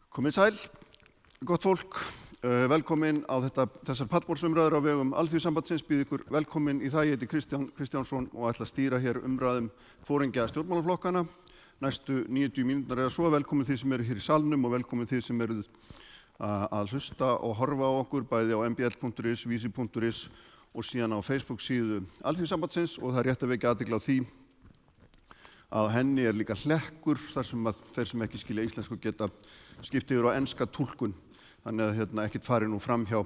Komið sæl, gott fólk, velkomin á þessar pallborðsumræður á vegum Alþýðusambandsins, býð ykkur velkomin í það. Ég heiti Kristján Kristjánsson og ætla að stýra hér umræðum foringja stjórnmálaflokkana. Næstu 90 mínútur eða svo, velkomin þið sem eru hér í salnum og velkomin þið sem eru að hlusta og horfa á okkur bæði á mbl.is, vísi.is og síðan á Facebook síðu Alþýðusambandsins, og það er rétt að vekja athygli á því að henni er líka hlekkur þar sem að þeir sem ekki skilja íslensku geta skipt yfir á enska túlkun, þannig að ekkert fari nú fram hjá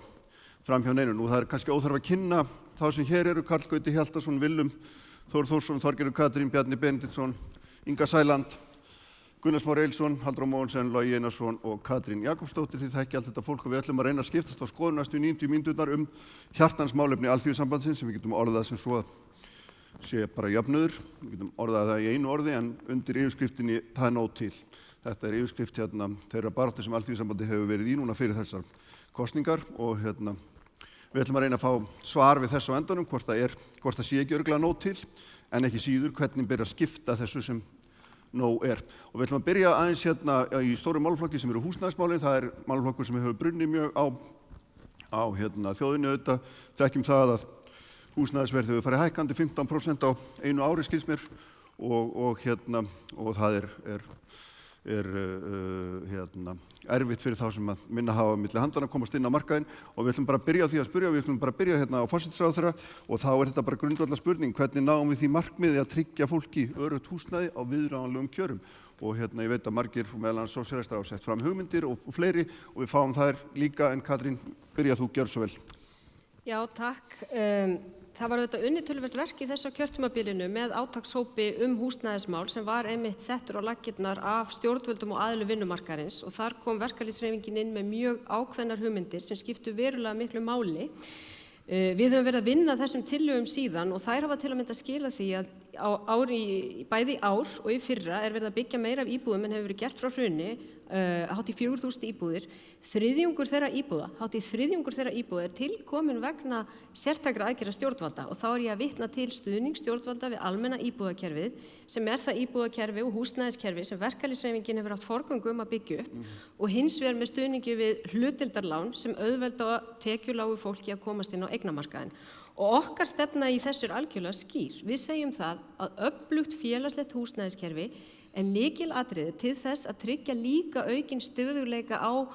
neinu. Nú það er kannski óþarf að kynna þá sem hér eru: Karl Gauti Hjaltason, Willum Þór Þórsson, Þorgerður Katrín, Bjarni Benediktsson, Inga Sæland, Gunnar Smári Eilsson, Halldór Mogensen, Logi Einarsson og Katrín Jakobsdóttir. Þið þekkið allt þetta fólk og við ætlum að reyna að skiptast á skoðun næstu 90 mínúturnar hjartans málefni Alþýðusambandsins, sem við getum orðað sem svo að sé bara jöfnuður. Við getum orðað það í einu orði, en undir yfirskriftinni það er nóg til. Þetta er yfirskrift þeirra baráttu sem Alþýðusambandið hefur verið í núna fyrir þessar kosningar, og við ætlum að reyna að fá svar við þessu á endanum, hvort það sé ekki örugglega nóg til, en ekki síður hvernig byrja að skipta þessu sem nóg er. Og við ætlum að byrja aðeins í stóru málaflokki sem eru húsnæðismálin. Það er málaflokkur sem hefur brunnið mjög á þjóðinni auðvitað. Þekkjum það að húsnæðisverð hefur farið hækkandi 15% á einu ári, skilst mér, og það er erfitt fyrir þá sem að minna hafa milli handana að komast inn á markaðinn. Og við ætlum bara að byrja á því að spyrja, við ætlum bara að byrja á forsætisráðherra, og þá er þetta bara grundvallar spurning: hvernig náum við því markmiði að tryggja fólki öruggt húsnæði á viðráðanlegum kjörum? Og ég veit að margir, meðal annars sósíalistar, hafa sett fram hugmyndir og fleiri, og við fáum þær líka. En Katrín, byrja þú, gjörðu svo vel. Já, takk. Það var auðvitað unnið töluvert verk í þessu kjörtímabilinu með átakshópi húsnæðismál sem var einmitt settur á laggirnar af stjórnvöldum og aðilum vinnumarkaðarins, og þar kom verkalýðshreyfingin inn með mjög ákveðnar hugmyndir sem skiptu verulega miklu máli. Við höfum verið að vinna þessum tillögum síðan, og þær hafa til að mynda skilað því að bæði í ár og í fyrra er verið að byggja meira af íbúðum en hefur verið gert frá hruni, hátt í 4.000 íbúðir. Þriðjungur þeirra íbúða er tilkomin vegna sértækra aðgerða stjórnvalda, og þá er ég að vitna til stuðning stjórnvalda við almenna íbúðakerfið, sem er það íbúðakerfi og húsnæðiskerfi sem verkalýðshreyfingin hefur haft forgöngu að byggja upp, og hins vegar með stuðningi við hlutdeildarlán sem auðvelda tekjulágu fólki að komast inn á eignamarkaðinn. Og okkar stefna í þessu er algjörlega skýr. Við segjum það að öflugt félagslegt húsnæðiskerfi er lykilatriði til þess að tryggja líka aukinn stöðugleika á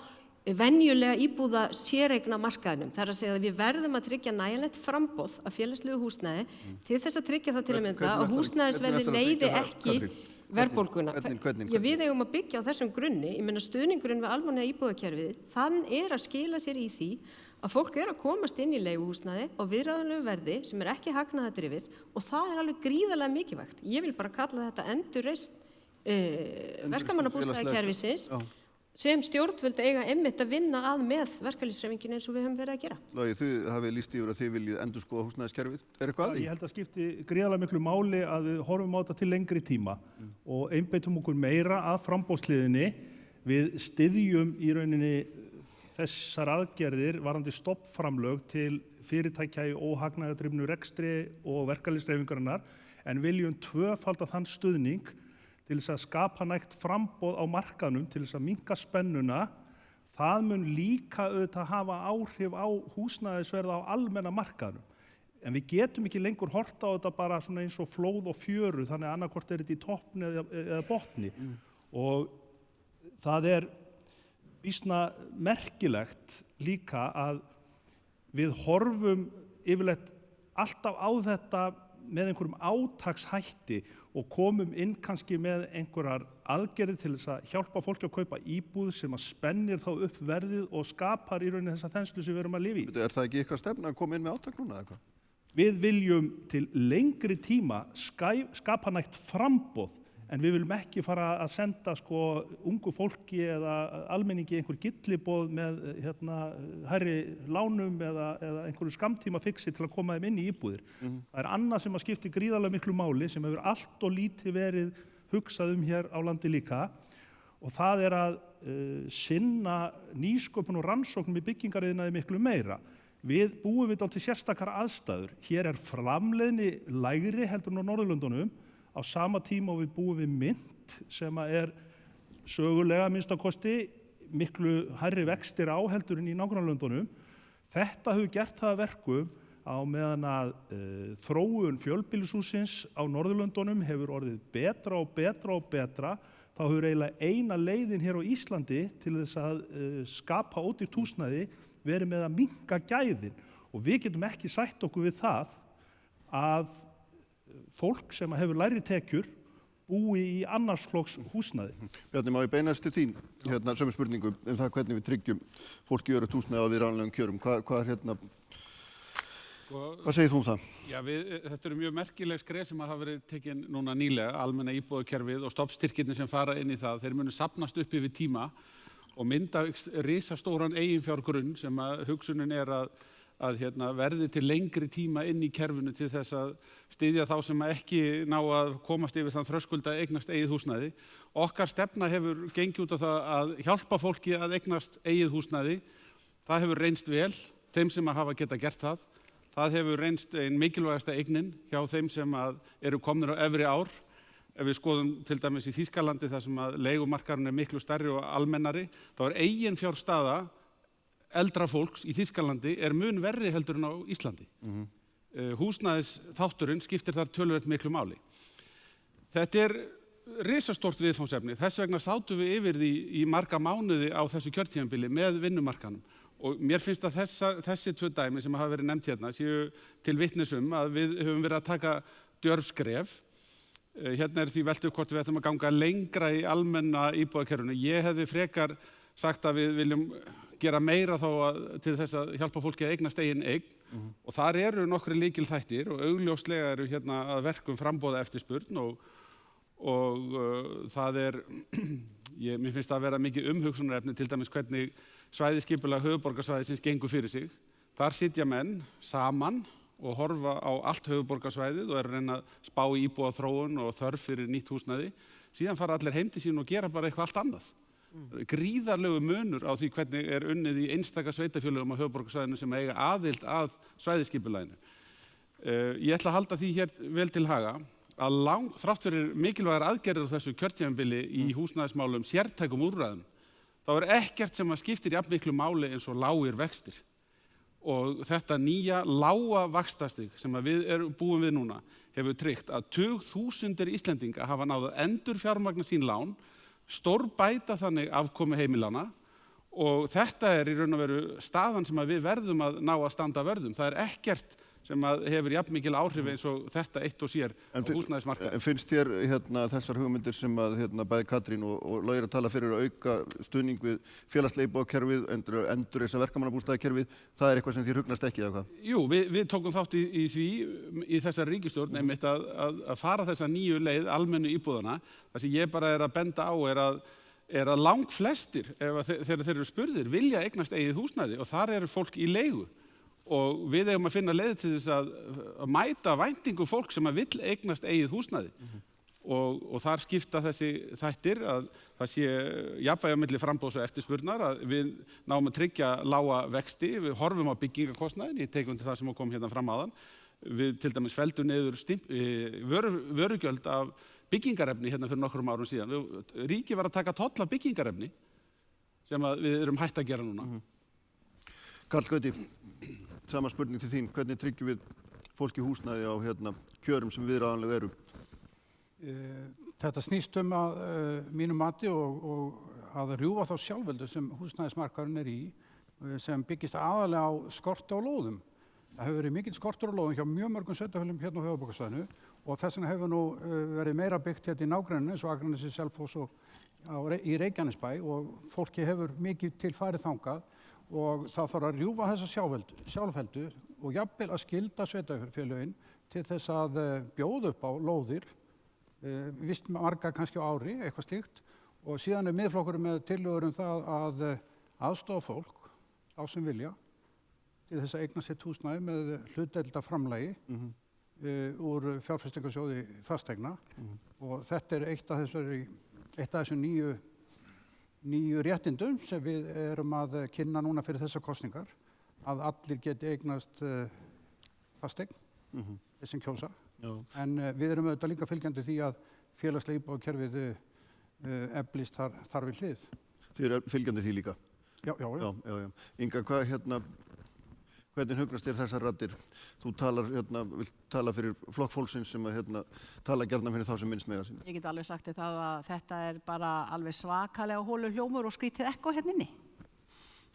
venjulega íbúða séreignamarkaðinum. Það er að segja að við verðum að tryggja nægjanlegt framboð af félagslegu húsnæði til þess að tryggja það til að mynda að húsnæðisverðið leiði ekki verðbólguna. Við eigum að byggja á þessum grunni. Ég meina, stuðningurinn við almenna íbúðakerfið, þann er að skila sér í því að fólk er að komast inn í leiguhúsnæði á viðráðanlegu verði sem er ekki hagnaðardrifið, og það er alveg gríðarlega mikilvægt. Ég vil bara kalla þetta endurreisn verkamannabústaðakerfisins sem stjórnvöld eiga einmitt að vinna að með verkalýðshreyfingin eins og við höfum verið að gera. Logi, þið hafið lýst yfir að þið viljið endurskoða húsnæðiskerfið. Er eitthvað að því? Ég held að skipti gríðarlega miklu máli að við horfum á þetta til lengri tíma og einbeitum okkur meira að framboðshliðinni. Við styðjum í rauninni þessar aðgerðir varðandi stofnframlög til fyrirtækja í óhagnaðardrifnu rekstri og verkalýðshreyfingarinnar, en viljum tvöfalda þann stuðning til þess að skapa nægt framboð á markaðnum, til þess að minnka spennuna. Það mun líka auðvitað hafa áhrif á húsnæðisverð á almenna markaðnum. En við getum ekki lengur horft á þetta bara svona eins og flóð og fjöru, þannig að annarkvort er þetta í toppni eða botni. Og það er býsna merkilegt líka að við horfum yfirleitt alltaf á þetta með einhverjum átakshætti og komum inn kannski með einhverjar aðgerðir til þess að hjálpa fólki að kaupa íbúð sem að spennir þá upp verðið og skapar í rauninni þessa þenslu sem við erum að lifa í. Er það ekki ykkar stefna að koma inn með átak núna eða hvað? Við viljum til lengri tíma skapa nægt framboð, en við viljum ekki fara að senda ungu fólki eða almenningi einhver gylliboð með hærri lánum eða einhverju skammtíma fixi til að koma þeim inn í íbúðir. Það er annað sem að skipti gríðarlega miklu máli, sem hefur allt og lítið verið hugsað hér á landi líka, og það er að sinna nýsköpun og rannsóknum í byggingariðnaði miklu meira. Við búum við dálítið sérstakar aðstæður. Hér er framleiðni lægri heldur en á Norðurlöndunum, á sama tíma og við búum við mynt sem er sögulega minnst á kosti miklu hærri vextir á heldur en í nágrannalöndunum. Þetta hefur gert það að verkum á meðan að þróun fjölbýlishússins á Norðurlöndunum hefur orðið betra og betra og betra, þá hefur eiginlega eina leiðin hér á Íslandi til þess að skapa ódýrt húsnæði verið með að minnka gæðin. Og við getum ekki sætt okkur við það að fólk sem hefur lægri tekjur búi í annars flokks húsnæði. Bjarni, má ég beinast til þín sömu spurningu það hvernig við tryggjum fólki öruggt húsnæði á viðráðanlegum kjörum. Hvað segir þú það? Já, þetta eru mjög merkileg skref sem hafa verið tekin núna nýlega, almenna íbúðakerfið og stofnstyrkirnir sem fara inn í það. Þeir munu safnast upp yfir tíma og mynda risastóran eiginfjárgrunn sem hugsunin að verði til lengri tíma inn í kerfinu til þess að styðja þá sem ekki ná að komast yfir þann þröskulda að eignast eigið húsnæði. Okkar stefna hefur gengið út á það að hjálpa fólki að eignast eigið húsnæði. Það hefur reynst vel þeim sem hafa getað gert það. Það hefur reynst ein mikilvægasta eignin hjá þeim sem eru komnir á efri ár. Ef við skoðum til dæmis í Þýskalandi þar sem leigumarkaðurinn miklu stærri og almennari, þá eiginfjárstaða eldra fólks í Þýskalandi mun verri heldur en á Íslandi. Húsnæðisþátturinn skiptir þar töluvert miklu máli. Þetta risastórt viðfangsefni. Þess vegna sátum við yfir því í marga mánuði á þessu kjörtímabili með vinnumarkaðnum. Og mér finnst að þessi tvö dæmi sem hafa verið nefnt hérna séu til vitnis að við höfum verið að taka djörf skref. Hérna því velt upp hvort við ætlum að ganga lengra í almenna íbúðakerfinu. Ég hefði frekar sagt að við viljum gera meira til þess að hjálpa fólki að eignast eigin eign. Og þar eru nokkrir lykilþættir og augljóslega eru hérna að verkum framboða eftirspurn og það mér finnst það að vera mikið umhugsunarefni til dæmis hvernig svæðisskipulag höfuðborgarsvæðisins gengur fyrir sig. Þar sitja menn saman og horfa á allt höfuðborgarsvæðið og eru að reyna að spá í íbúðaþróun og þörf fyrir nýtt húsnæði. Síðan fara allir heim til sín og gera bara eitthvað allt annað. Gríðarlegu munur á því hvernig unnið í einstaka sveitarfélögum á höfuðborgarsvæðinu sem eiga aðild að svæðisskipulaginu. Ég ætla að halda því hér vel til haga að þrátt fyrir mikilvægar aðgerðir á þessu kjörtímabili í húsnæðismálum sértækum úrræðum, þá ekkert sem skiptir jafn miklu máli eins og lágir vextir. Og þetta nýja lága vaxtastig sem við búum við núna hefur tryggt að tugþúsundir Íslendinga hafa náð að endurfjármagna sín lán, stórbæta þannig afkomu heimilanna og þetta í raun og veru staðan sem við verðum að ná að standa vörð Það ekkert sem hefur jafn mikil áhrif eins og þetta eitt og sér á húsnæðismarkaði. En finnst þér þessar hugmyndir sem bæði Katrín og Logi að tala fyrir að auka stuðning við félagslega íbúðakerfið, endurreisa verkamannabústaðakerfið, það eitthvað sem þér hugnast ekki eða hvað? Jú, við tókum þátt í því í þessari ríkisstjórn einmitt að fara þessa nýju leið almennu íbúðana. Það sem ég bara að benda á að langflestir, þegar þeir eru spurðir, vilja eignast eigið húsnæði og þar eru fólk í leigu. Og við eigum að finna leið til þess að mæta væntingu fólk sem vill eignast eigið húsnæði. Og þar skipta þessi þættir að það sé jafnvægi á milli framboðs og eftirspurnar, að við náum að tryggja lága vexti, við horfum á byggingarkostnaðinn, ég tek undir það sem kom hérna fram áðan. Við til dæmis feldum niður vörugjöld af byggingarefni hérna fyrir nokkrum árum síðan. Ríkið var að taka toll af byggingarefni sem við erum hætt að gera núna. Karl Gauti, sama spurning til þín, hvernig tryggjum við fólki húsnæði á kjörum sem viðráðanleg eru? Þetta snýst að mínu mati og að rjúfa þá sjálfveldu sem húsnæðismarkaðurinn í, sem byggist aðalega á skorti á lóðum. Það hefur verið mikill skortur á lóðum hjá mjög mörgum sveitarfélögum hérna á höfuðborgarsvæðinu og þess vegna hefur nú verið meira byggt hérna í nágrenninu eins og Akranesi, Selfoss og í Reykjanesbæ og fólki hefur mikið til farið þangað og það þarf að rjúfa þessa sjálfheldu og jafnvel að skylda sveitarfélögin til þess að bjóða upp á lóðir, vist margar kannski á ári, eitthvað slíkt og síðan miðflokkurinn með tillögur það að aðstoða fólk á sem vilja til þess að eigna sitt húsnæði með hlutdeilda framlagi úr fjárfestingarsjóði fasteigna og þetta eitt af þessum nýju réttindum sem við erum að kynna núna fyrir þessar kosningar að allir geti eignast fasteign sem kjósa. En við erum auðvitað líka fylgjandi því að félagslega íbúðakerfið eflist þar við hlið. Þið eru fylgjandi því líka. Já. Inga, hvernig hugrast þér þessar raddir? Þú vilt tala fyrir flokk fólksins sem tala gjarnan fyrir þá sem minnst mega sín. Ég get alveg sagt þér það að þetta bara alveg svakalega hólur hljómur og skrítið ekko hérna inni.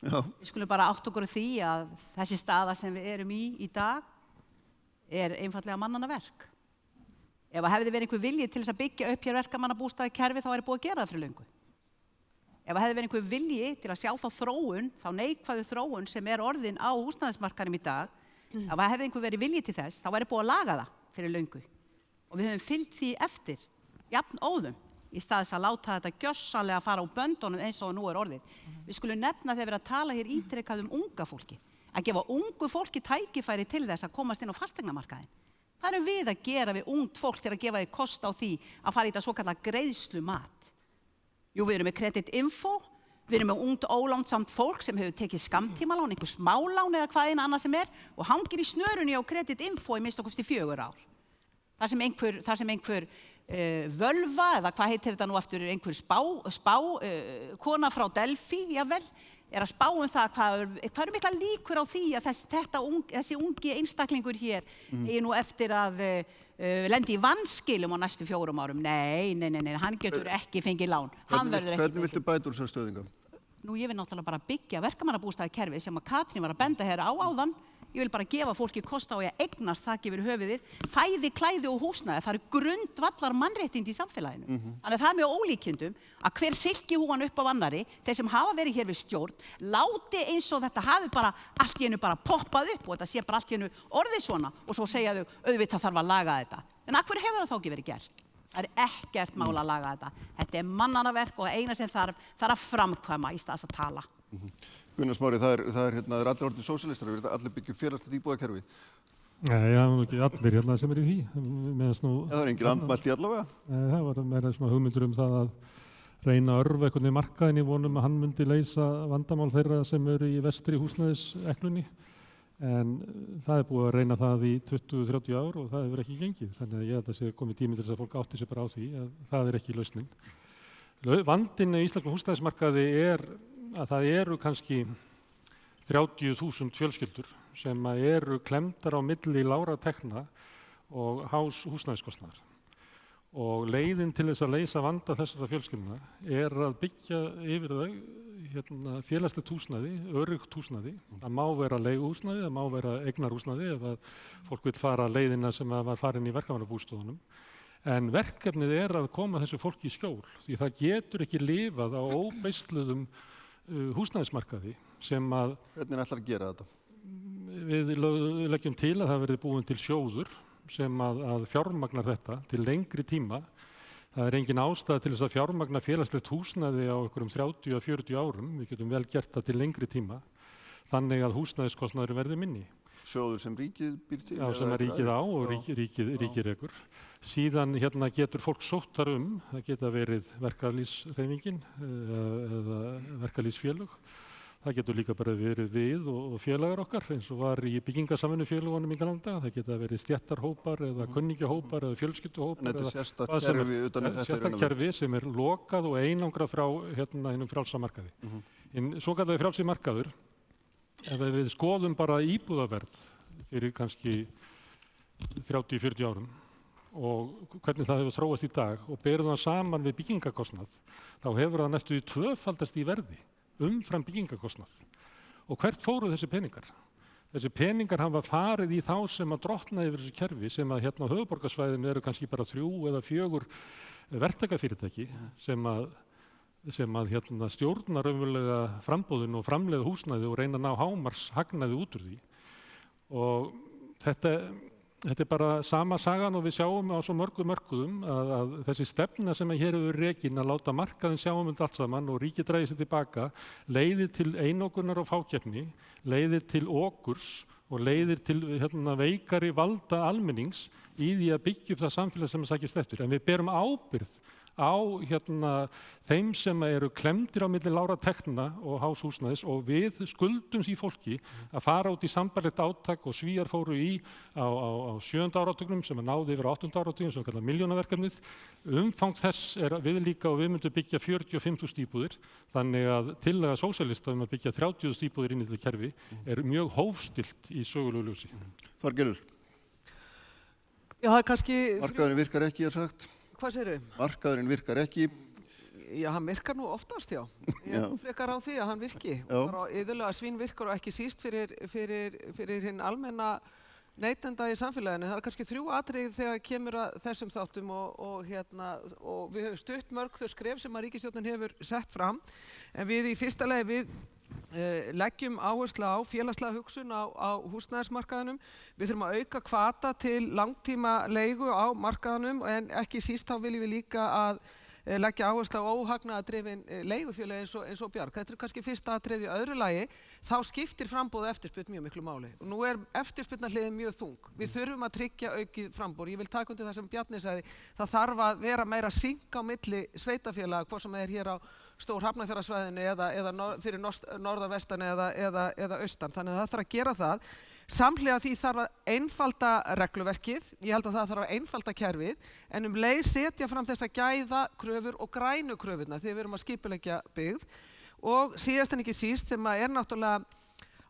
Já. Við skulum bara átta okkur á því að þessi staða sem við erum í dag einfaldlega mannanna verk. Ef það hefði verið einhver vilji til þess að byggja upp hér verkamannabústaðakerfi þá búið að gera það fyrir löngu. Ef það hefði verið einhver vilji til að sjá þá neikvæðu þróun sem orðin á húsnæðismarkaðnum í dag, ef það hefði einhver verið vilji til þess, þá búið að laga það fyrir löngu. Og við höfum fylgt því eftir, jafn óðum, í stað þess að láta þetta gjörsamlega fara á böndunum eins og nú orðið. Við skulum nefna þegar við að tala hér ítrekað unga fólki, að gefa ungu fólki tækifæri til þess að komast inn á fasteignamarkaðinn. Hvað erum við að gera við ungt fólk til að gefa því kost á því að fara í þetta svokallað greiðslumat? Jú, við erum með kreditinfo, við erum með ungt ólánssamt fólk sem hefur tekið skammtímalán, einhver smálán eða hvað annað sem og hangir í snörunni á kreditinfo í minnst okkur 4 ár. Þar sem einhver völva, eða hvað heitir þetta nú aftur, einhver kona frá Delphi, jafnvel, að spá það hvað eru mikla líkur á því að þessi ungi einstaklingur hér nú eftir að lendi í vanskilum á næstu 4 árum. Nei, hann getur ekki fengið lán. Hvernig viltu bæta úr þessar stöðingar? Nú, ég vil náttúrulega bara byggja verkamannabústaðakerfi sem að Katrín var að benda hér á áðan. Ég vil bara gefa fólki kost á að eignast þak yfir höfuðið, fæði, klæði og húsnæði. Það eru grundvallar mannréttindi í samfélaginu. Þannig að það með ólíkindum að hver silkihúfan upp á annarri, þeir sem hafa verið hér við stjórn, láti eins og þetta hafi bara allt í einu bara poppað upp og þetta sé bara allt í einu orðið svona og svo segja þau, auðvitað þarf að laga þetta. En af hverju hefur það þá ekki verið gert? Það ekkert mál að laga þetta. Þetta mannanna verk og eina sem þarf að framkvæma í stað þess að tala. Gunnar Smári, það er allir orðið sósíalistar, allir byggjum félagslegt íbúðakerfi. Nei, ekki allir sem í því. Það er engin andmælt í allavega? Nei, það var meira hugmyndur það að reyna að örva einhvern veginn markaðinn í vonum að hann myndi leysa vandamál þeirra sem eru í vestri húsnæðiseklunni. En það búið að reyna það í 20-30 ár og það hefur ekki gengið. Þannig að ég held að sé komið tími til þess að fólk átti sig bara á því að það ekki lausnin. Vandinn í íslenskum húsnæðismarkaði að það eru kannski 30.000 fjölskyldur sem eru klemmdar á milli lágra tekna og hás húsnæðiskostnaðar. Og leiðin til þess að leysa vanda þessara fjölskyldna að byggja yfir þau félagslegt húsnæði, öruggt húsnæði. Það má vera leiguhúsnæði, það má vera eignarhúsnæði ef að fólk vill fara leiðina sem var farin í verkamannabústofunum. En verkefnið að koma þessu fólki í skjól, því það getur ekki lifað á óbeisluðum húsnæðismarkaði sem að... Hvernig ætlar að gera þetta? Við leggjum til að það verði búin til sjóður sem að fjármagnar þetta til lengri tíma. Það engin ástæða til þess að fjármagna félagslegt húsnæði á einhverjum 30-40 árum. Við getum vel gert það til lengri tíma. Þannig að húsnæðiskostnaður verði minni. Sjóður sem ríkið býr til? Já, sem ríkið á og ríkið rekur. Síðan getur fólk sótt þar það geta verið verkalýðshreyfingin eða verkalýðsfélög. Það getur líka bara verið við og félagar okkar eins og var í byggingarsamvinnufélögunum í gamla daga. Það geta verið stéttarhópar eða kunningjahópar eða fjölskylduhópar. Þetta sérstakt kerfi utan þetta? Sérstakt kerfi sem lokað og einangrað frá hinum frjálsa markaði. Svo kallaði frjálsi markaður, ef við skoðum bara íbúðaverð fyrir kannski 30-40 árum og hvernig það hefur þróast í dag og berum það saman við byggingarkostnað, þá hefur það næstu tvöfaldast í verði umfram byggingarkostnað. Og hvert fóru þessi peningar? Þessi peningar hafa farið í þá sem að drottna yfir þessu kerfi sem að á höfuðborgarsvæðinu eru kannski bara 3 eða 4 verktakafyrirtæki sem að stjórna raunverulega frambúðinu og framleiða húsnæði og reyna að ná hámarkshagnaði út úr því. Og þetta bara sama sagan og við sjáum á svo mörgum mörkuðum að þessi stefna sem hér hefur rekin að láta markaðinn sjá allt saman og ríkið dragi sig tilbaka leiðir til einokunar og fákeppni, leiðir til okurs og leiðir til veikari valda almennings í því að byggja upp það samfélag sem sækist eftir. En við berum ábyrgð á þeim sem eru klemdir á milli lágra tekna og hás húsnæðis og við skuldum því fólki að fara út í sambærilegt átak og Svíar fóru í á 7. áratugnum sem náði yfir á 8. áratugnum sem kallað milljónaverkefnið. Umfang þess er viðlíka og við myndum byggja 45.000 íbúðir, þannig að tillaga sósíalista að byggja 30.000 íbúðir inn í þetta kerfi er mjög hófstillt í sögulegu ljósi. Þorgerður. Já, það er kannski... Markaðurinn virkar ekki, sagt. Hvað segirðu? Markaðurinn virkar ekki. Já, hann virkar nú oftast, já. Ég frekar á því að hann virki. Bara iðulega svín virkar og ekki síst fyrir hinn almenna neytenda í samfélaginu. Það er kannski 3 atriði þegar kemur að þessum þáttum og við höfum stutt mörg þau skref sem að ríkisstjórnin hefur sett fram. En við í fyrsta lagi leggjum áherslu á félagslega hugsun á húsnæðismarkaðinum. Við þurfum að auka hvata til langtíma leigu á markaðinum en ekki síst þá viljum við líka að leggja áherslu á óhagnaðardrifin leigufélög eins og Bjarg. Þetta er kannski fyrsta atriði. Í öðru lagi þá skiptir framboð og eftirspurn mjög miklu máli. Og nú er eftirspurnarhliðin mjög þung. Við þurfum að tryggja aukið framboð. Ég vil taka undir það sem Bjarni sagði. Það þarf að vera meira synk á milli sveitafélaga, hvort sem er hér á Stór Hafnarfjarðarsvæðinu eða fyrir norðarvestan eða austan. Þannig að það þarf að gera það. Samhliða því þarf að einfalda regluverkið, ég held að það þarf að einfalda kerfið, en leið setja fram þessa gæðakröfur og grænu kröfurnar þegar við erum að skipuleggja byggð. Og síðast en ekki síst sem er náttúrulega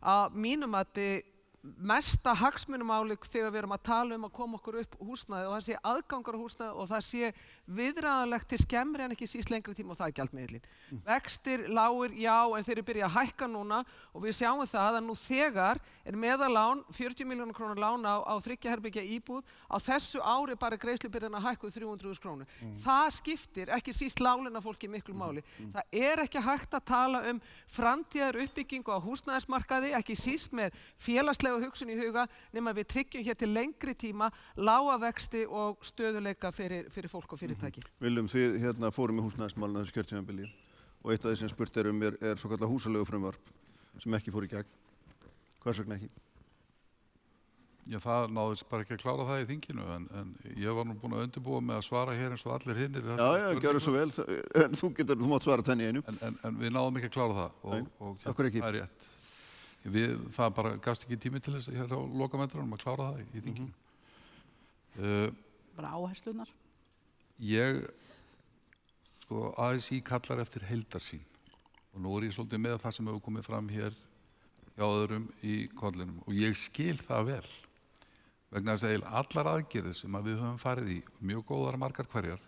að mínum mati mesta hagsmunumáli þegar við erum að tala að koma okkur upp húsnæði og það sé aðgangur á húsnæði og það sé viðræðanlegt til skemmri en ekki síst lengri tíma og það er gjaldmiðillinn. Vextir lágir, já, en þeir eru byrjað að hækka núna og við sjáum það að nú þegar er meðallán 40 milljóna krónur lán á 3 herbergja íbúð á þessu ári bara greiðslubyrðina hækkuð 300.000 krónur. Það skiptir ekki síst láglaunafólki miklu máli. Það er ekki hægt að tala framtíðar uppbyggingu á húsnæðismarkaði, ekki síst með félagslega hugsun í huga, nema við tryggjum hér til lengri tíma lága vexti og stöðuleika fyrir fólk og fyrirtæki. Viljum, þið fórum í húsnæðismálinu þessu kjörtímabili og eitt af því sem spurt er svo kallað húsaleigufrumvarp sem ekki fór í gegn. Hvers vegna ekki? Já, það náðist bara ekki að klára það í þinginu en ég var nú búinn að undirbúa með að svara hér eins og allir hinnir. Já, gjörðu svo vel, en þú mátt svara tenni einu. En við náðum ekki að klára það og Akkur ekki? Það er rétt. Það bara gafst ekki tími til þess hér á lokametrunum að klára það í þinginu. Bara áherslunar? ASÍ kallar eftir heildarsýn og nú er ég svolítið með það sem hefur komið fram hér hjá öðrum í kollinum og ég skil það vel vegna þess að allar aðgerðir sem við höfum farið í, mjög góðar margar hverjar,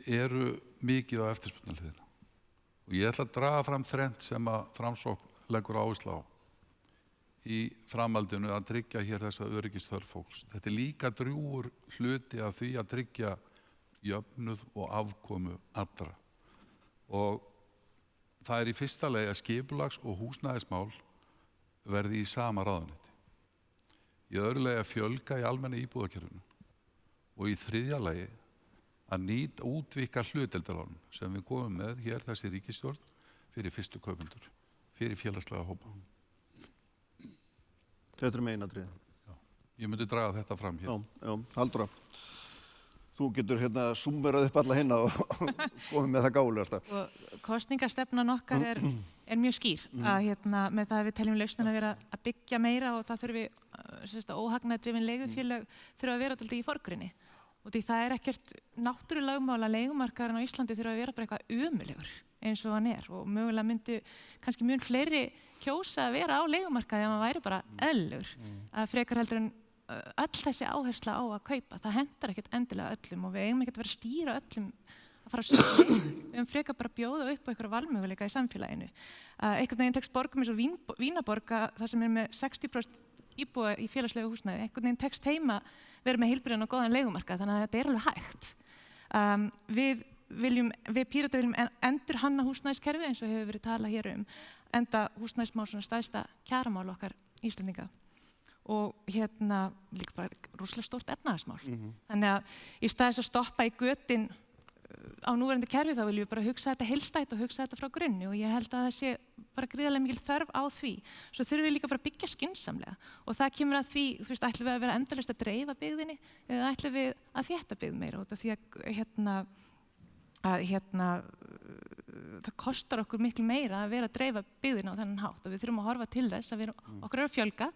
eru mikið á eftirspurnarhliðina og ég ætla að draga fram þrennt sem að Framsókn leggur áherslu á í framhaldinu að tryggja hér þessa öryggisþörf fólks. Þetta er líka drjúgur hluti af því að tryggja jöfnuð og afkomu allra. Og það er í fyrsta lagi að skipulags- og húsnæðismál verði í sama ráðuneyti. Í öðru lagi að fjölga í almenna íbúðakerfinu. Og í þriðja lagi að útvíkka hlutdeildarlánin sem við komum með hér þessi ríkisstjórn fyrir fyrstu kaupendur, fyrir félagslega hópa. Þetta er meginatriðið. Já, ég myndi draga þetta fram hér. Já, Halldóra. Þú getur súmmerað upp alla hinna og komið með það gáfulegasta. Kosningastefnan okkar er mjög skýr að með það að við teljum lausnina að vera að byggja meira og það þurfi óhagnaðardrifin leigufélög þurfa að vera alltaf í forgrunni. Og því það er ekkert náttúrulögmál að leigumarkaðurinn á Íslandi þurfa að vera bara eitthvað ömurlegur eins og hann er og mögulega myndu kannski mjög fleiri kjósa að vera á leigumarkaði ef hann væri bara eðlilegur. Að frekar heldur en öll þessi áhersla á að kaupa, það hentar ekkert endilega öllum og við eigum ekkert að vera að stýra öllum að fara að sögja leið. Við eigum frekar bara að bjóða upp á einhverja valmöguleika í samfélaginu. Einhvern veginn tekst borgum eins og Vínaborg, það sem er með 60% íbúa í félagslegu húsnæði, einhvern veginn tekst heima vera með heilbrigðan og góðan leigumarkað, þannig að þetta er alveg hægt. Við Píratar viljum endurhanna húsnæðiskerfið eins og hefur verið talað hér enda húsnæðismál svona stærsta kjaramál okkar Íslendinga. Og líka bara rosalega stórt efnahagsmál. Þannig að í stað þess að stoppa í götin á núverandi kerfi þá viljum við bara hugsa þetta heildstætt og hugsa þetta frá grunni og ég held að það sé bara gríðarlega mikil þörf á því. Svo þurfum við líka bara að byggja skynsamlega og það kemur að því, ætlum við að vera endalaust að dreifa byggðinni eða ætlum við að þétta byggð meira út af því að það kostar okkur miklu meira að vera að dreifa byggðina á þennan hátt og við þurfum að horfa til þess að okkur að fjölga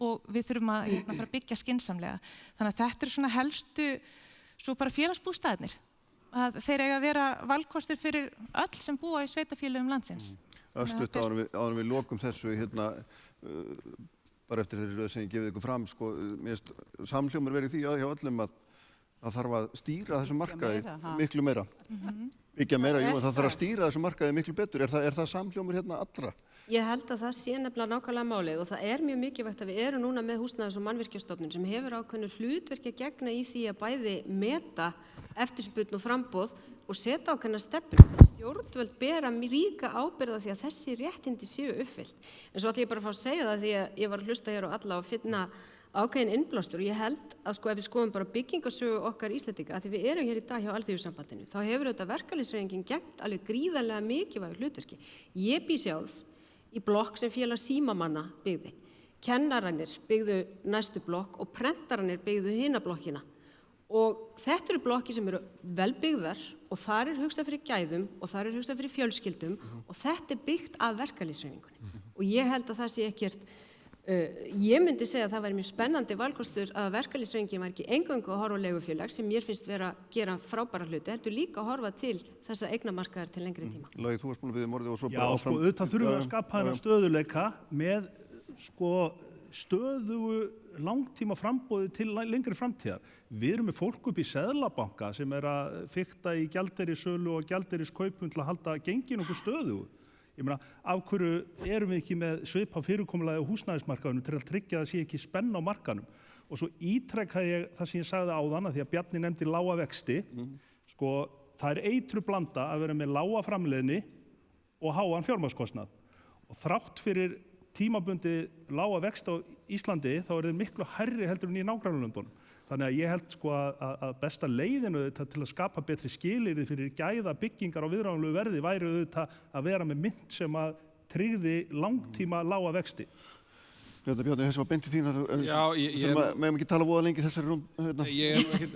og við þurfum að fara að byggja skynsamlega. Þannig að þetta svona helstu svo bara félagsbústaðirnir. Að þeir eiga að vera valkostir fyrir öll sem búa í sveitarfélögum landsins. Örstutt áður við lokum þessu bara eftir þeirri röð sem ég gefið ykkur fram, sko, mér finnst samhljómur verið því hjá öllum að þarf að stýra þessum markaði miklu meira. Byggja meira, jú, en það þarf að stýra þessum markaði miklu betur. Er það samhljómur allra? Ég held að það sé nefnilega nákvæmlega málið og það er mjög mikilvægt að við erum núna með Húsnæðis- og mannvirkjastofnun sem hefur ákveðnu hlutverki að gegna í því að bæði meta eftirspurn og framboð og setja ákveðna stefnu. Stjórnvöld bera ríka ábyrgð á því að þessi réttindi séu uppfyllt. En svo ætla ég bara að fá að segja það því að ég var að hlusta hér á alla og finna ákveðin innblástur og ég held að ef við skoðum bara byggingasögu okkar Íslendinga, að því við erum hér í dag hjá Alþýðusambandinu, þá hefur þetta verkalýðshreyfingin gegnt alveg gríðarlega mikilvægu hlutverki. Ég bý sjálf í blokk sem félag símamanna byggði. Kennararnir byggðu næstu blokk og prentararnir byggðu hina blokkina. Og þetta eru blokkir sem eru vel byggðar og þar hugsað fyrir gæðum og þar hugsað fyrir fjölskyldum og þetta byggt af verkalýðshreyfingunni. Og ég held að það sé ekkert ég myndi segja að það væri mjög spennandi valkostur að verkalýðshreyfingin var ekki eingöngu að horfa á leigufélag sem mér finnst vera að gera frábæra hluti, heldur líka að horfa til þessa eignamarkaðar til lengri tíma. Logi, þú varst búin að biðja um orðið og svo bara áfram. áfram. Já, auðvitað þurfum við að skapa þennan stöðuleika með stöðugu langtíma frambóði til lengri framtíðar. Við erum með fólk upp í Seðlabanka sem að fikta í gjaldeyrisölu og gjaldeyriskaupum til að halda genginu okkur stöðugu. Ég meina, af hverju erum við ekki með svipað fyrirkomulagi á húsnæðismarkaðunum til að tryggja að það sé ekki spenna á markaðnum? Og svo ítrekka ég það sem ég sagði áðan að því að Bjarni nefndi lága vexti. Það er eitru blanda að vera með lága framleiðni og háan fjármagnskostnað. Og þrátt fyrir tímabundi lága vexti á Íslandi þá þeir miklu hærri heldur en í nágrannalöndunum. Þannig að ég held að besta leiðinu til að skapa betri skilyrði fyrir gæða byggingar á viðráðanlegu verði væri auðvitað að vera með mynt sem að tryggði langtíma lága vexti. Bjarni, þessi var beint í þín. Já, meðum ekki tala voða lengi þessari rúm. Ég ekki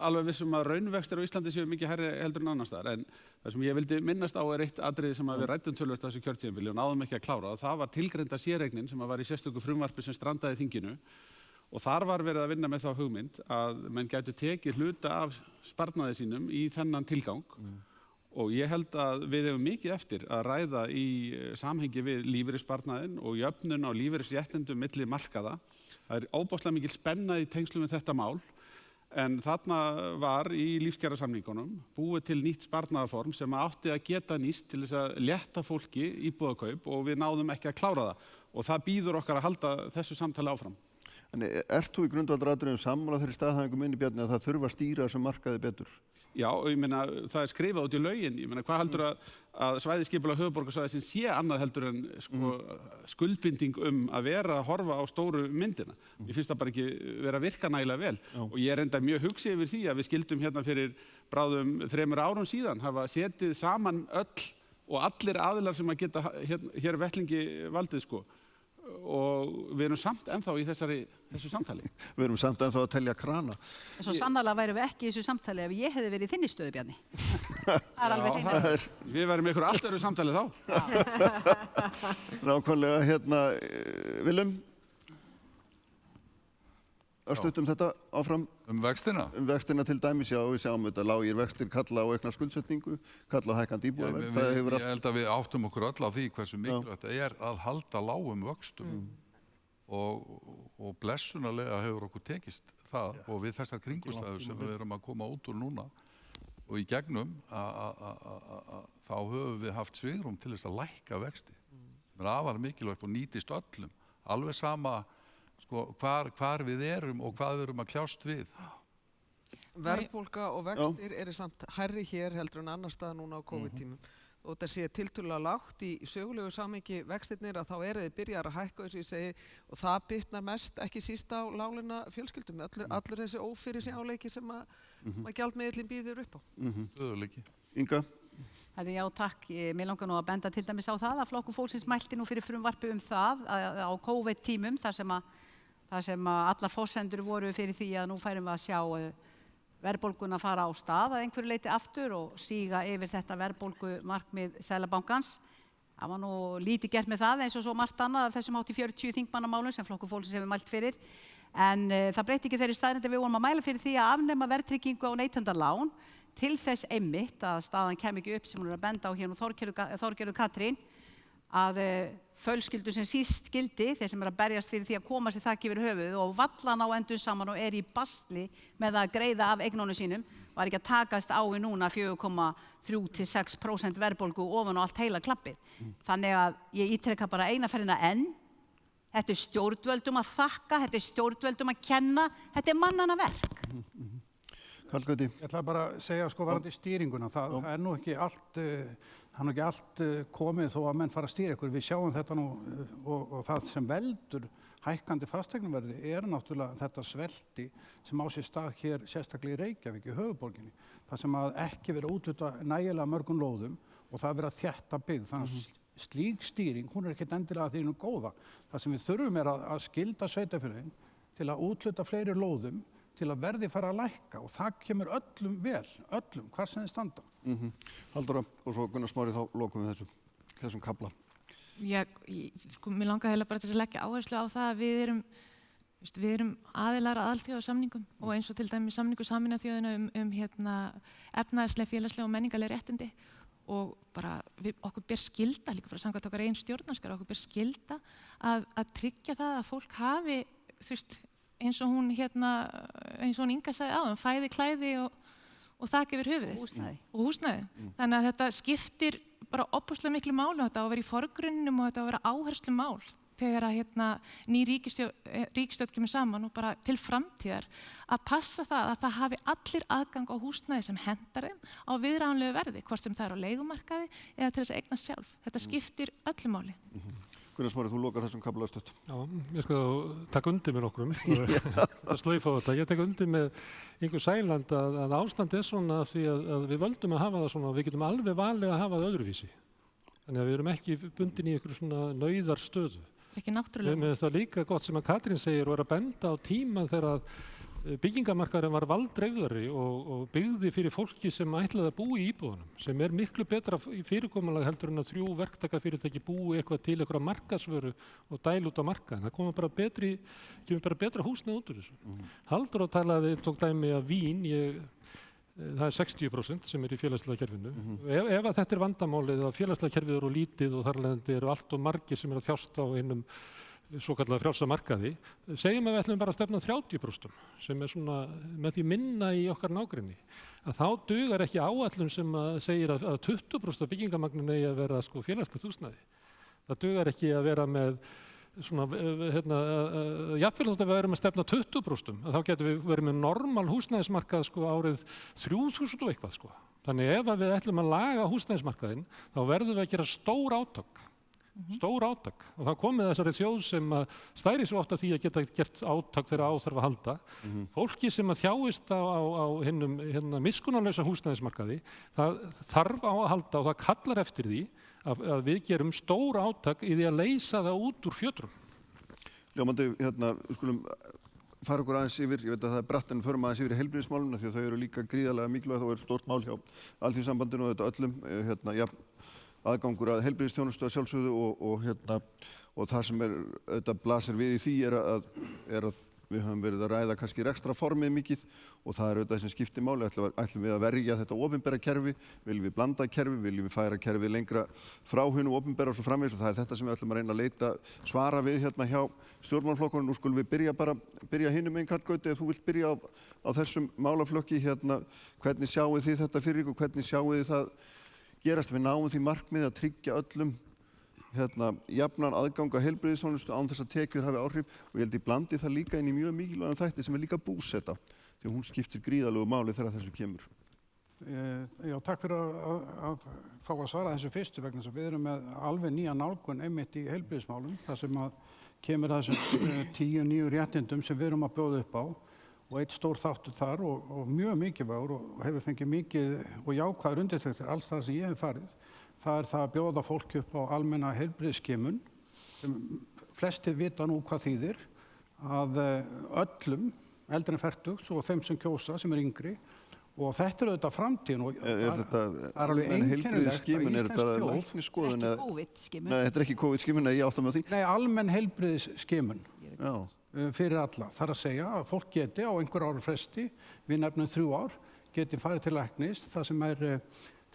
alveg vissum að raunvextir á Íslandi séu mikið hærri heldur en annars staðar. En það sem ég vildi minnast á er eitt atriði sem við ræddum töluvert á þessu kjörtímabili og náðum ekki að klára. Það var tilgreinda séreignin sem var í sérstöku frumvarpi sem strandaði í þinginu. Og þar var verið að vinna með þá hugmynd að menn gætu tekið hluta af sparnaði sínum í þennan tilgang og ég held að við hefum mikið eftir að ræða í samhengi við lífeyrissparnaðinn og jöfnun á lífeyrisréttindum milli markaða. Það er óbáslega mikil spenna í tengslum við þetta mál en þarna var í lífskjarasamningunum búið til nýtt sparnaðarform sem átti að geta nýst til þess að létta fólki íbúðakaup og við náðum ekki að klára það og það býður okkar að halda þessu samtali áfram. En ert þú í grundvallaratriðum sammála þeirri staðhæfingu minni, Bjarni, að það þurfa að stýra þessum markaði betur? Já, ég meina, það er skrifað út í lögin. Ég meina, hvað heldur að svæðisskipulag höfuðborgarsvæðisins sé annað heldur en skuldbinding að vera að horfa á stóru myndina. Ég finnst það bara ekki vera að virka nægilega vel. Og ég er enda mjög hugsi yfir því að við skildum hérna fyrir bráðum 3 árum síðan hafa setið saman öll og allir aðilar sem að geta hér vettlingi valdið og við erum samt ennþá í þessu samtali. Við erum samt ennþá að telja krana. En svo sannarlega værum við ekki í þessu samtali ef ég hefði verið í þinni stöðu, Bjarni. Það er alveg hreint. Við værum ykkur allt öðru samtali þá. Nákvæmlega, Willum, örstutt þetta áfram. Vextina? Vextina til dæmis, já, við sjáum þetta lágir vextir kalla á aukna skuldsetningu, kalla á hækkandi íbúðaverð. Ég held að við áttum okkur öll á því hversu mikilvægt það er að halda lágum vöxtum og blessunarlega hefur okkur tekist það og við þessar kringumstæður sem við erum að koma út úr núna og í gegnum þá höfum við haft svigrúm til þess að lækka vexti. Það er afar mikilvægt og nýtist öllum, alveg sama hvar við erum og hvað við erum að kljást við. Verðbólga og vextir eru samt hærri hér heldur en annar stað núna á COVID-tímum. Og þetta sé tiltölulega lágt í sögulegu samhengi vextirnir að þá eru þeir byrjar að hækka eins og ég segi og það bitnar mest ekki síst á láglauna fjölskyldum. Allur þessi ófyrirsjáanleiki sem að gjaldmiðillinn býður upp á. Stöðugleiki. Inga? Já, takk. Mér langar nú að benda til dæmis á það að Flokkur fólksins mælti nú fyrir frumvarpi það á COVID-tímum þar sem að allar forsendur voru fyrir því að nú færum við að sjá verðbólguna fara á stað að einhverju leyti aftur og síga yfir þetta verðbólgumarkmið Seðlabankans. Það var nú lítið gert með það eins og svo margt annað af þessum 40 þingmannamálum sem Flokkur fólksins hefur mælt fyrir. En það breyti ekki þeirri staðreynd að við vorum að mæla fyrir því að afnema verðtryggingu á neytendalán til þess einmitt að staðan kæmi ekki upp sem hún að benda á hérna Þorgerður Katrín að fjölskyldur sem síst skildi, þeir sem að berjast fyrir því að koma sér þak yfir höfuð og vallan á endum saman og í basli með að greiða af eignunum sínum, var ekki að takast á við núna 4,3 til 6% verðbólgu ofan á allt heila klappið. Þannig að ég ítreka bara eina ferðina enn. Þetta stjórnvöldum að þakka, þetta stjórnvöldum að kenna, þetta mannanna verk. Karl Gauti. Ég ætla bara að segja varðandi stýringuna, það er nú ekki allt komið þó að menn fara að stýra ykkur. Við sjáum þetta nú og það sem veldur hækkandi fasteignaverði náttúrulega þetta svelti sem á sér stað hér sérstaklega í Reykjavík, í höfuðborginni. Það sem að ekki verið útluta nægilega mörgum lóðum og það verið að þétta byggð. Þannig að slík stýring, hún ekkert endilega því hún góða. Það sem við þurfum að skylda sveitarfélögin til að útluta fleiri lóðum til að verði fara að lækka og það kemur öllum vel, öllum, hvar sem þið standa. Halldóra og svo Gunnar Smári, þá lokum við þessum kafla. Mér langar heila bara til að leggja áherslu á það að við erum aðilar að alþjóðasamningum og eins og til dæmis samningu Sameinuðu þjóðanna efnahagsleg, félagsleg og menningarleg réttindi og bara okkur ber skylda, líka bara samkvæmt okkar eigin stjórnarskrá, okkur ber skylda að tryggja það að fólk hafi, eins og hún Inga sagði áðan, fæði, klæði og þak yfir höfuðið. Og húsnæði. Þannig að þetta skiptir bara opaslega miklu máli og þetta á að vera í forgrunninum og þetta á að vera áherslumál þegar að ný ríkisstjórn kemur saman og bara til framtíðar að passa það að það hafi allir aðgang á húsnæði sem hendar þeim á viðráðanlegu verði, hvort sem það er á leigumarkaði eða til þess að eignast sjálf. Þetta skiptir öllu máli. Gunnar Smári, þú lokar þessum kafla stutt. Já, ég skal taka undir með nokkrum. Það slaufa á þetta. Ég tek undir með Ingu Sæland að ástand svona því að við völdum að hafa það svona og við getum alveg valið að hafa það öðruvísi. Þannig að við erum ekki bundin í einhverju svona nauðarstöðu. Ekki náttúrulega. Mér finnst það líka gott sem að Katrín segir og er að benda á tímann þegar byggingamarkaðurinn var valdreifðari og byggði fyrir fólki sem ætlaði að búa í íbúðunum, sem miklu betra fyrirkomulag heldur en að 3 verktakafyrirtæki búi eitthvað til einhverja markaðsvöru og dæla út á markaðinn. Það kemur bara betra húsnæði út úr þessu. Halldór tók dæmi af Vín, það er 60% sem er í félagslega kerfinu. Ef að þetta er vandamálið að félagslega kerfið eru lítið og þar leðandi eru allt og margir sem eru að þjást á einum svo kallega frjálsa markaði, segjum að við ætlum bara að stefna 30% sem er svona með því minna í okkar nágrenni. Að þá dugar ekki áætlun sem segir að 20% af byggingamagninum eigi að vera félagslegt húsnæði. Það dugar ekki að vera með svona, jafnvel þótt að við erum að stefna 20%, að þá getum við verið með normal húsnæðismarkað árið 3000 og eitthvað. Þannig ef við ætlum að laga húsnæðismarkaðinn, þá verðum við að gera stór átak og það komið þessari þjóð sem stæri svo ofta því að geta gert átak þegar áþarf að halda. Fólki sem að þjáist á hinnum miskunnarlausa húsnæðismarkaði, það þarf á að halda og það kallar eftir því að við gerum stór átak í því að leysa það út úr fjötrum. Ljómandi, við skulum fara okkur aðeins yfir, ég veit að það er bratt en förum aðeins yfir í heilbrigðismáluna því að þau eru líka gríðarlega mikilvæg og eru stórt mál hjá Alþýðusambandinu og þetta öllum, aðgangur að heilbrigðisþjónustu að sjálfsögðu og það sem auðvitað blasir við í því er að við höfum verið að ræða kannski rekstrarformið mikið og það er auðvitað sem skiptir máli. Ætlum við að verja þetta opinbera kerfi, viljum við blanda kerfi, viljum við færa kerfið lengra frá hinu opinbera og svo framvegis og það er þetta sem við ætlum að reyna að leita svara við hjá stjórnmálaflokkunum. Nú skulum við byrja hinum einn, Karl Gauti, ef þú vilt byrja á þessum málaflokki hvernig sjáið þið þetta fyrir ykkur, hvernig sjáið þið það gerast við náum því markmið að tryggja öllum jafnan aðgang að heilbrigðisþjónustu án þess að tekjur hafi áhrif og ég held ég blandi það líka inn í mjög mikilvægan þætti sem er líka búseta því hún skiptir gríðarlegu máli þegar þessu kemur. Já, takk fyrir að fá að svara þessu fyrstu vegna þess að við erum með alveg nýja nálgun einmitt í heilbrigðismálum þar sem að kemur þessum 10 nýju réttindum sem við erum að bjóða upp á og eitt stór þáttur þar og mjög mikilvægur og hefur fengið mikið og jákvæðar undirtektir alls það sem ég hef farið. Það er það að bjóða fólk upp á almenna heilbrigðisskimun sem flestir vita nú hvað þýðir að öllum eldri en 40 og þeim sem kjósa sem yngri. Og þetta auðvitað framtíðin og það er alveg einkennilegt að íslensk þjóð. Ekki COVID-skimun. Nei, þetta er ekki COVID-skimun, ég átta mig á því. Nei, almenn heilbrigðisskimun fyrir alla. Það er að segja að fólk geti á einhver ára fresti, við nefnum 3 ár, geti farið til læknis, það sem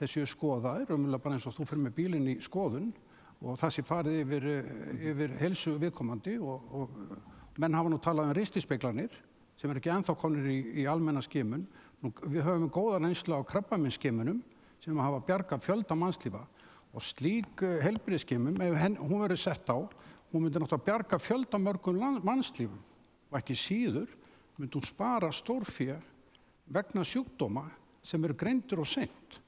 þessi skoðaðir, bara eins og þú fyrir með bílinn í skoðun og það sé farið yfir heilsu viðkomandi og menn hafa nú talað ristilspeglanir sem ekki ennþá komnir í almenna skimun. Við höfum góða reynslu á krabbameinsskimunum sem hafa bjargað fjölda mannslífa og slík heilbrigðisskimun, ef hún verður sett á, hún myndi náttúrulega bjarga fjölda mörgum mannslífum og ekki síður myndi hún spara stórfé vegna sjúkdóma sem eru greindir og seint.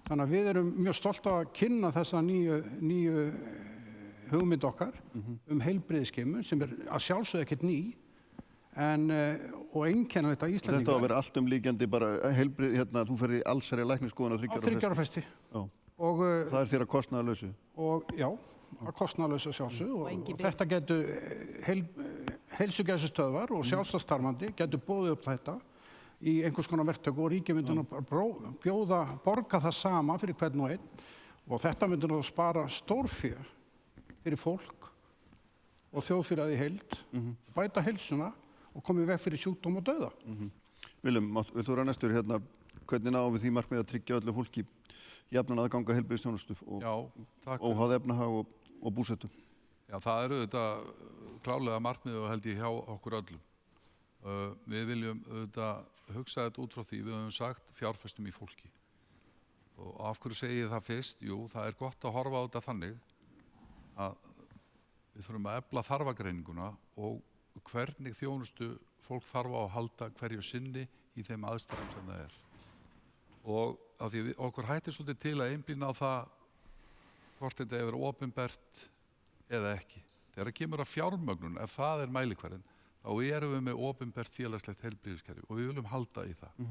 Þannig að við erum mjög stolt að kynna þessa nýju hugmynd okkar heilbrigðisskimun sem að sjálfsögðu ekkert ný. Og einkenna þetta Íslendinga. Þetta á að vera alltumlíkjandi bara heilbrigð, þú ferð í allsherjar læknisskoðun á 3 ára fresti. Og það er þér að kostnaðarlausu. Já, að kostnaðarlausu sjálfsögðu og þetta getur heilsugæslustöðvar og sjálfstæðsstarfandi getur boðið upp þetta í einhvers konar verktöku og ríkið myndi borga það sama fyrir hvern og einn og þetta myndi nú spara stórfé fyrir fólk og þjóðfélagið í heild, bæta heilsuna og komið veg fyrir sjúkdóm og dauða. Willum, vilt þú vera næstur hvernig náum við því markmið að tryggja öllu fólki jafnan aðgang að heilbrigðisþjónustu og óháð efnahag og búsetu? Já, það eru auðvitað klárlega markmið og held ég hjá okkur öllum. Við viljum auðvitað hugsa þetta út frá því, við höfum sagt fjárfestum í fólki. Og af hverju segi ég það fyrst? Jú, það er gott að horfa á þetta þannig að við þurfum að efla þarfagreininguna og hvernig þjónustu fólk þarf á að halda hverju sinni í þeim aðstæðum sem það er. Og af því okkur hættir svolítið til að einblína á það hvort þetta er opinbert eða ekki. Þegar það kemur að fjármögnun, ef það er mælikvarðinn, þá erum við með opinbert félagslegt heilbrigðiskerfi og við viljum halda í það.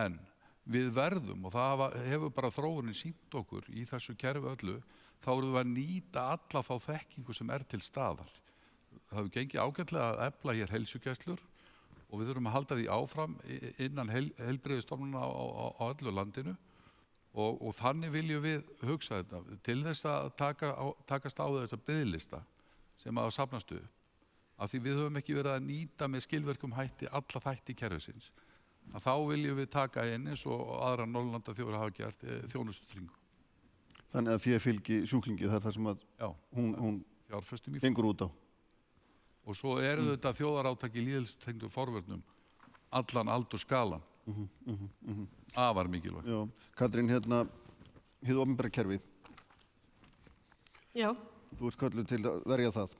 En við verðum, og það hefur bara þróunin sýnt okkur í þessu kerfi öllu, þá erum við að nýta alla þá þekkingu sem er til staðar. Það hefur gengið ágætlega að efla hér heilsugæslur og við þurfum að halda því áfram innan heilbrigðisstofnana á öllu landinu og þannig viljum við hugsa þetta til þess að takast á þessa biðlista sem að safnast upp. Af því við höfum ekki verið að nýta með skilvirkum hætti alla þætti kerfisins. Þá viljum við taka inn eins og aðra Norðurlandaþjóðir hafa gert þjónustutryggingu. Þannig að fylgi sjúklingi, það er það sem að hún gengur út á. Og svo eru þetta þjóðarátak í lýðheilsutengdum forvörnum allan aldurskalan. Afar mikilvægt. Já, Katrín, hið opinbera kerfi. Já. Þú ert kölluð til að verja það.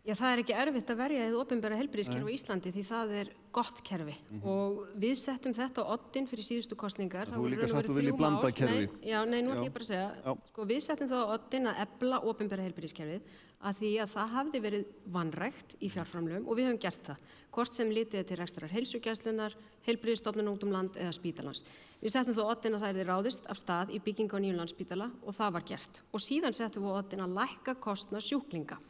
Já, það er ekki erfitt að verja hið opinbera heilbrigðiskerfi á Íslandi því það er gott kerfi og við settum þetta á oddinn fyrir síðustu kosningar. Þú er líka sagt að þú vilji blanda kerfi. Nei, nú ætlum ég bara að segja, sko við settum það á oddinn að efla opinbera heilbrigðiskerfið að því að það hafði verið vanrækt í fjárframlögum og við höfum gert það, hvort sem litið til rekstrar heilsugæslunnar, heilbrigðisstofnunar út land eða spítalans. Við settum þá á oddinn að það yrði ráðist af stað í byggingu á nýjum Landspítala og það var gert. Og síðan settum við á oddinn að lækka kostnað sjúklinga.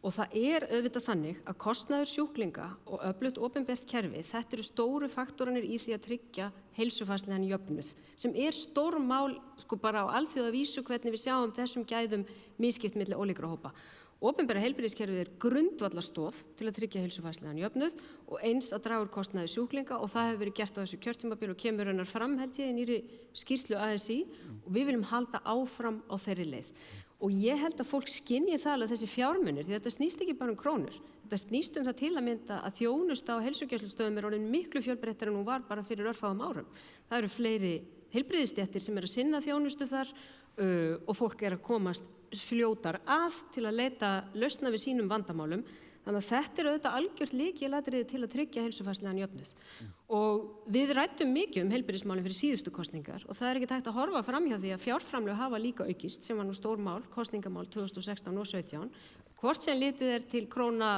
Og það er auðvitað þannig að kostnaður sjúklinga og öflugt opinbert kerfi, þetta eru stóru faktorarnir í því að tryggja heilsufarslegan jöfnuð, sem er stór mál sko bara á alþjóðavísu hvernig við sjáum þessum gæðum misskipt milli ólíkra hópa. Opinbera heilbrigðiskerfið er grundvallarstoð til að tryggja heilsufarslegan jöfnuð og eins að draga úr kostnaði sjúklinga og það hefur verið gert á þessu kjörtímabili og kemur hennar fram held ég í nýrri skýrslu ASÍ og við viljum halda áfram á þeirri leið. Og ég held að fólk skynji það alveg þessi fjármunir því þetta snýst ekki bara krónur. Þetta snýst það til að mynda að þjónusta á heilsugæslustöðum er orðin miklu fjölbreyttari en hún var bara fyrir örfáum árum. Það eru fleiri heilbrigðisstéttir sem eru að sinna þjónustu þar og fólk er að komast fljótar að til að leita lausna við sínum vandamálum. Þannig að þetta er auðvitað algjört lykilatriði til að tryggja heilsufarslegan jöfnuð. Og við ræddum mikið heilbrigðismálin fyrir síðustu kosningar og það er ekki hægt að horfa fram hjá því að fjárframlög hafa líka aukist sem var nú stór mál, kosningamál 2016 og 2017. Hvort sem litið er til króna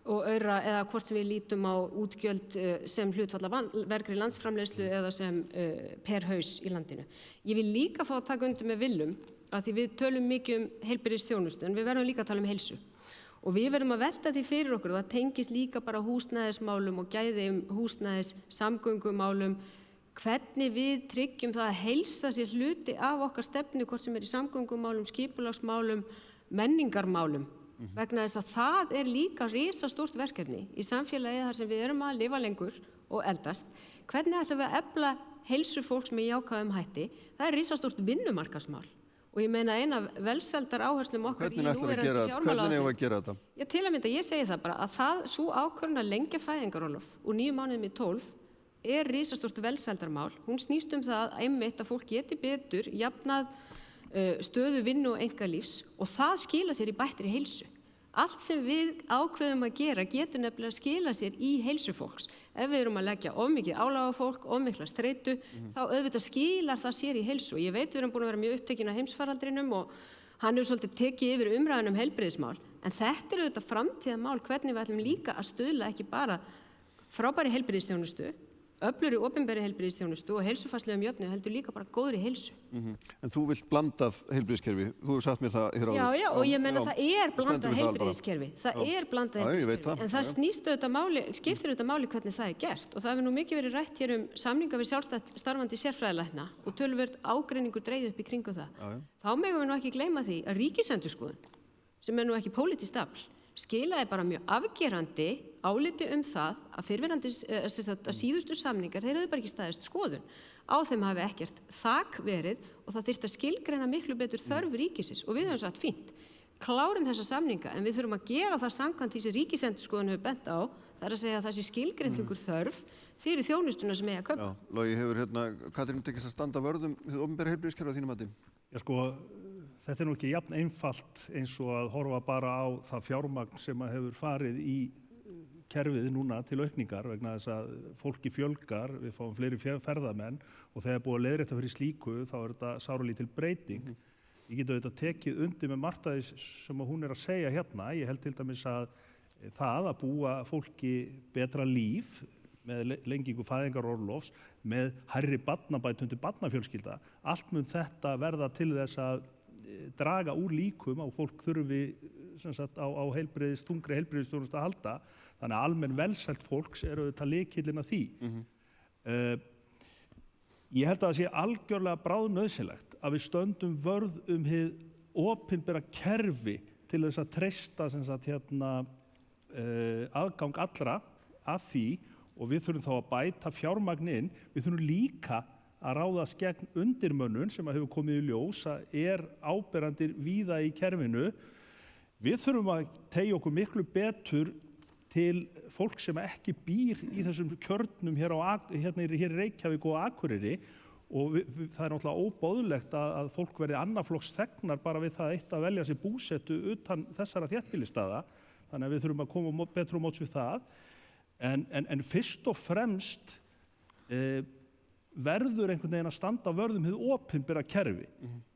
og aura eða hvort sem við lítum á útgjöld sem hlutfall af vergri landsframleiðslu eða sem per haus í landinu. Ég vil líka fá að taka undir með Willum að því við tölum mikið heilbrigðisþjónustu en við verðum líka að tala heilsu. Og við verðum að velta því fyrir okkur og það tengist líka bara húsnæðismálum og gæði húsnæðis, samgöngumálum, hvernig við tryggjum það að heilsa sér hluti af okkar stefnu, hvort sem í samgöngumálum, skipulagsmálum, menningarmálum. Vegna þess að það líka risastórt verkefni í samfélagi þar sem við erum að lifa lengur og eldast. Hvernig ætlum við að efla heilsu fólks með jákvæðum hætti? Það risastórt vinnumarkaðsmál. Og ég meina eina velsældar áherslum okkar í núverandi fjármálaáætlun. Hvernig eigum við að gera þetta? Já, til að mynda, ég segi það bara að sú ákvörðun að lengja fæðingarorlof úr 9 mánuðum í 12 risastórt velsældarmál. Hún snýst það einmitt að fólk geti betur jafnað stöðu vinnu og einkalífs og það skila sér í bættri heilsu. Allt sem við ákveðum að gera getur nefnilega að skila sér í heilsu fólks. Ef við erum að leggja of mikið álag á fólk, of mikla streitu, þá auðvitað skilar það sér í heilsu. Og ég veit við erum búin að vera mjög upptekin af heimsfaraldrinum og hann hefur svolítið tekið yfir umræðan heilbrigðismál. En þetta auðvitað framtíðarmál hvernig við ætlum líka að stuðla ekki bara frábæri heilbrigðisþjónustu, öflugri opinberri heilbrigðisþjónustu og heilsufarslegum jöfnuði heldur líka bara góðri heilsu. En þú vilt blandað heilbrigðiskerfi, þú hefur sagt mér það hér áður. Já, og ég meina það blandað heilbrigðiskerfi, það blandað heilbrigðiskerfi, en það snýst skiptir auðvitað máli hvernig það gert og það hefur nú mikið verið rætt hér samninga við sjálfstætt starfandi sérfræðilækna og töluvert ágreiningur dregið upp í kringu það. Þá megum við nú ekki gleyma því að Ríkisendurskoðun, sem nú ekki pólitískt afl, skilaði bara mjög afgerandi áliti það að síðustu samningar, þeir hefðu bara ekki staðist skoðun. Á þeim hafi ekkert þak verið og það þyrfti að skilgreina miklu betur þörf ríkisins og við höfum sagt fínt, klárum þessa samninga en við þurfum að gera það samkvæmt því sem Ríkisendurskoðun hefur bent á, það að segja að það sé skilgreind ykkur þörf fyrir þjónustuna sem eiga að kaupa. Já, Logi, hefur Katrín tekist að standa vörð hið opinbera heilbrigðiskerfi á þínum mati? Já, sko, þetta nú ekki jafn einfalt eins og að horfa bara á það fjármagn sem hefur farið í kerfið núna til aukningar vegna þess að fólki fjölgar, við fáum fleiri ferðamenn og þegar búið að leiðrétta fyrir slíku þá þetta sáralítil breyting. Ég get auðvitað tekið undir með margt sem hún að segja hérna. Ég held til dæmis að það að búa fólki betra líf með lengingu fæðingarorlofs, með hærri barnabætur til barnafjölskylda, allt mun þetta verða til þess að draga úr líkum og fólk þurfi á þungri heilbrigðisþjónustu að halda. Þannig að almenn velsæld fólks auðvitað lykillinn að því. Ég held að það sé algjörlega bráðnauðsynlegt að við stöndum vörð hið opinbera kerfi til þess að treysta aðgang allra að því og við þurfum þá að bæta fjármagn inn. Við þurfum líka að ráðast gegn undirmönnun sem hefur komið í ljós að áberandi víða í kerfinu. Við þurfum að teygja okkur miklu betur til fólk sem ekki býr í þessum kjörnum hér í Reykjavík og Akureyri og það náttúrulega óboðlegt að fólk verði annarflokks þegnar bara við það eitt að velja sér búsetu utan þessara þéttbýlisstaða. Þannig að við þurfum að koma betur á móts við það. En fyrst og fremst verður einhvern veginn að standa vörð hið opinbera kerfi.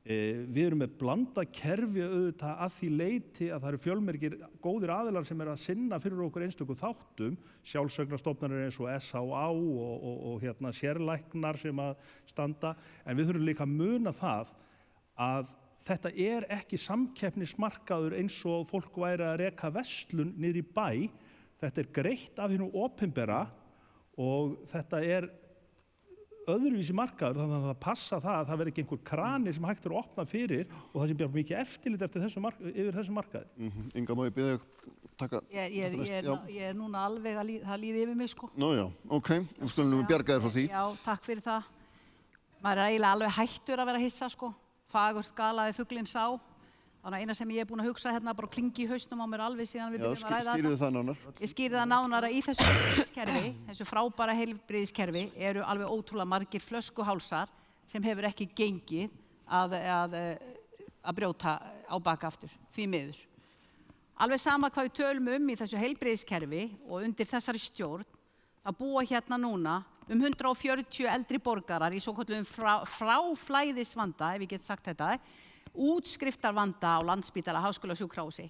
Við erum með blandað kerfi auðvitað að því leyti að það eru fjölmargir góðir aðilar sem að sinna fyrir okkur einstökum þáttum, sjálfseignarstofnanir eins og SHA og sérlæknar sem að standa, en við þurfum líka að muna það að þetta ekki samkeppnismarkaður eins og fólk væri að reka verslun niður í bæ. Þetta greitt af hinu opinbera og þetta öðruvísi markaður, þannig að það passa það að það verði ekki einhver krani sem hægt að opna fyrir og það sem bjarg mikið eftirlit eftir yfir þessu markaði. Inga, má ég biðja taka? Ég núna alveg að það líði yfir mig, sko. Nú já, ok, við skulum nú bjarga þér frá því. Já, takk fyrir það. Maður eiginlega alveg hættur að vera hissa, sko. Fagurt galaði fuglinn sá. Þannig að eina sem ég búin að hugsa hérna bara klingi í hausnum á mér alveg síðan við byrjum að ræða þetta. Skýrðu það nánar. Ég skýrði það nánar að í þessu heilbrigðiskerfi, þessu frábæra heilbrigðiskerfi eru alveg ótrúlega margir flöskuhálsar sem hefur ekki gengið að brjóta á bak aftur, því miður. Alveg sama hvað við tölum í þessu heilbrigðiskerfi og undir þessari stjórn, að búa hérna núna 140 eldri borgarar í svokölluðum fráflæðisvanda, ef ég get sagt þetta, útskriftarvanda á Landspítala Háskólasjúkrahúsi.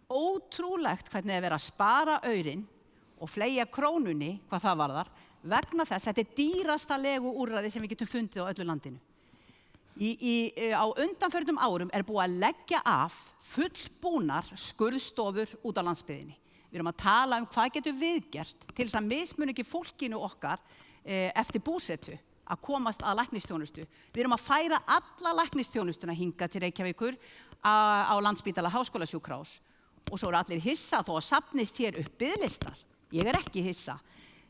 Ótrúlegt hvernig verið að spara aurinn og fleygja krónunni hvað það varðar vegna þess að þetta dýrasta leguúrræði sem við getum fundið á öllu landinu. Á undanförnum árum búið að leggja af fullbúnar skurðstofur út á landsbyggðinni. Við erum að tala hvað getur við gert til þess að mismuna ekki fólkinu okkar eftir búsetu að komast að læknisþjónustu. Við erum að færa alla læknisþjónustuna hingað til Reykjavíkur á Landspítala Háskólasjúkrahús. Og svo eru allir hissa þó að safnist hér upp biðlistar. Ég ekki hissa.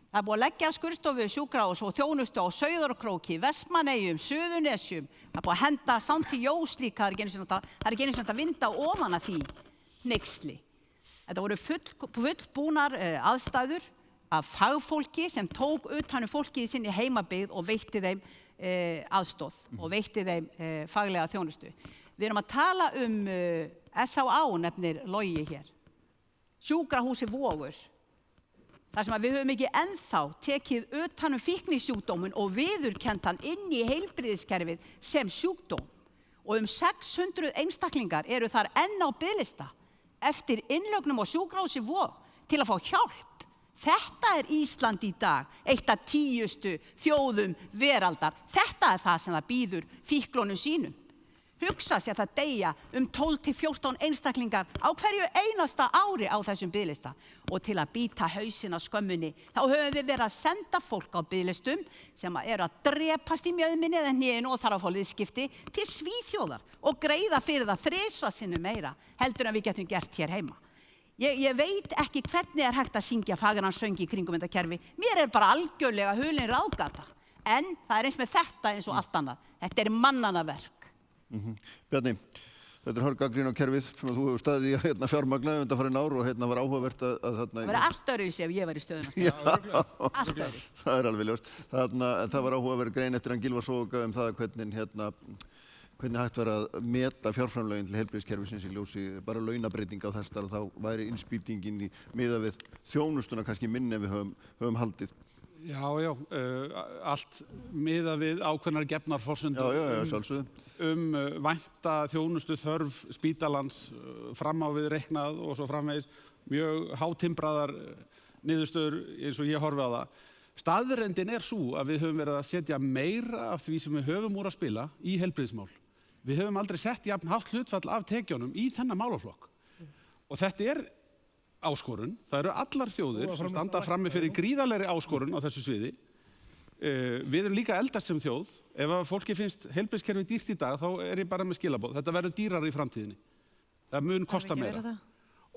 Það búið að leggja af skurðstofu, sjúkrahús og þjónustu á Sauðárkróki, Vestmannaeyjum, Suðurnesjum. Það búið að henda Sankti Jós líka, það ekki einu sinni að vinda ofan að því hneyksli. Þetta voru fullbúnar aðstæður af fagfólki sem tók utan fólkið í sinni heimabyggð og veitti þeim aðstoð og veitti þeim faglega þjónustu. Við erum að tala SHA nefnir Logi hér, sjúkrahúsi Vogur, þar sem við höfum ekki ennþá tekið utan fíknisjúkdóminn og viðurkennt hann inn í heilbrigðiskerfið sem sjúkdóm. Og 600 einstaklingar eru þar enn á biðlista eftir innlögnum á sjúkrahúsi Vog til að fá hjálp. Þetta Ísland í dag, eitt af 10 þjóðum veraldar. Þetta það sem það býður fíklunum sínum. Hugsa sér að það deyja 12 til 14 einstaklingar á hverju einasta ári á þessum biðlista. Og til að bíta hausinn á skömmunni, þá höfum við verið að senda fólk á biðlistum sem eru að drepast í mjöðminni eða hnénu og þarf að fá liðskipti til Svíþjóðar og greiða fyrir það 3 sinnum meira heldur en við getum gert hér heima. Ég veit ekki hvernig hægt að syngja fagran söng í kringum þetta kerfi. Mér bara algjörlega hulin ráðgata. En það eins með þetta eins og allt annað. Þetta mannanna verk. Bjarni, þetta hörð gagnrýni á kerfið sem þú hefur staðið í að fjármagna undanfarin ár og var áhugavert að þarna... Það allt öðruvísi ef ég var í stöðuna. Allt öðruvísi. Það alveg ljóst. Það var áhugaverð grein eftir hann Gylfa Soga það hvernig hægt var að meta fjárframlögin til heilbrigðiskerfisins í ljósi bara launabreitinga á þess að þá væri innspýtingin í miðað við þjónustuna kannski minni en við höfum haldið. Já, allt miðað við ákveðnar gefnar forsendur vænta þjónustu þörf spítalans fram á við reiknað og svo framvegis mjög hátimbraðar niðurstöður eins og ég horfi á það. Staðreyndin sú að við höfum verið að setja meira af því sem við höfum úr að spila í heilbrigðismál. Við höfum aldrei sett jafn hátt hlutfall af tekjunum í þennan málaflokk. Og þetta áskorun. Það eru allar þjóðir sem standa frammi fyrir gríðarlegri áskorun á þessu sviði. Við erum líka eldast sem þjóð. Ef fólki finnst heilbrigðiskerfið dýrt í dag, þá ég bara með skilaboð. Þetta verður dýrara í framtíðinni. Það mun kosta meira.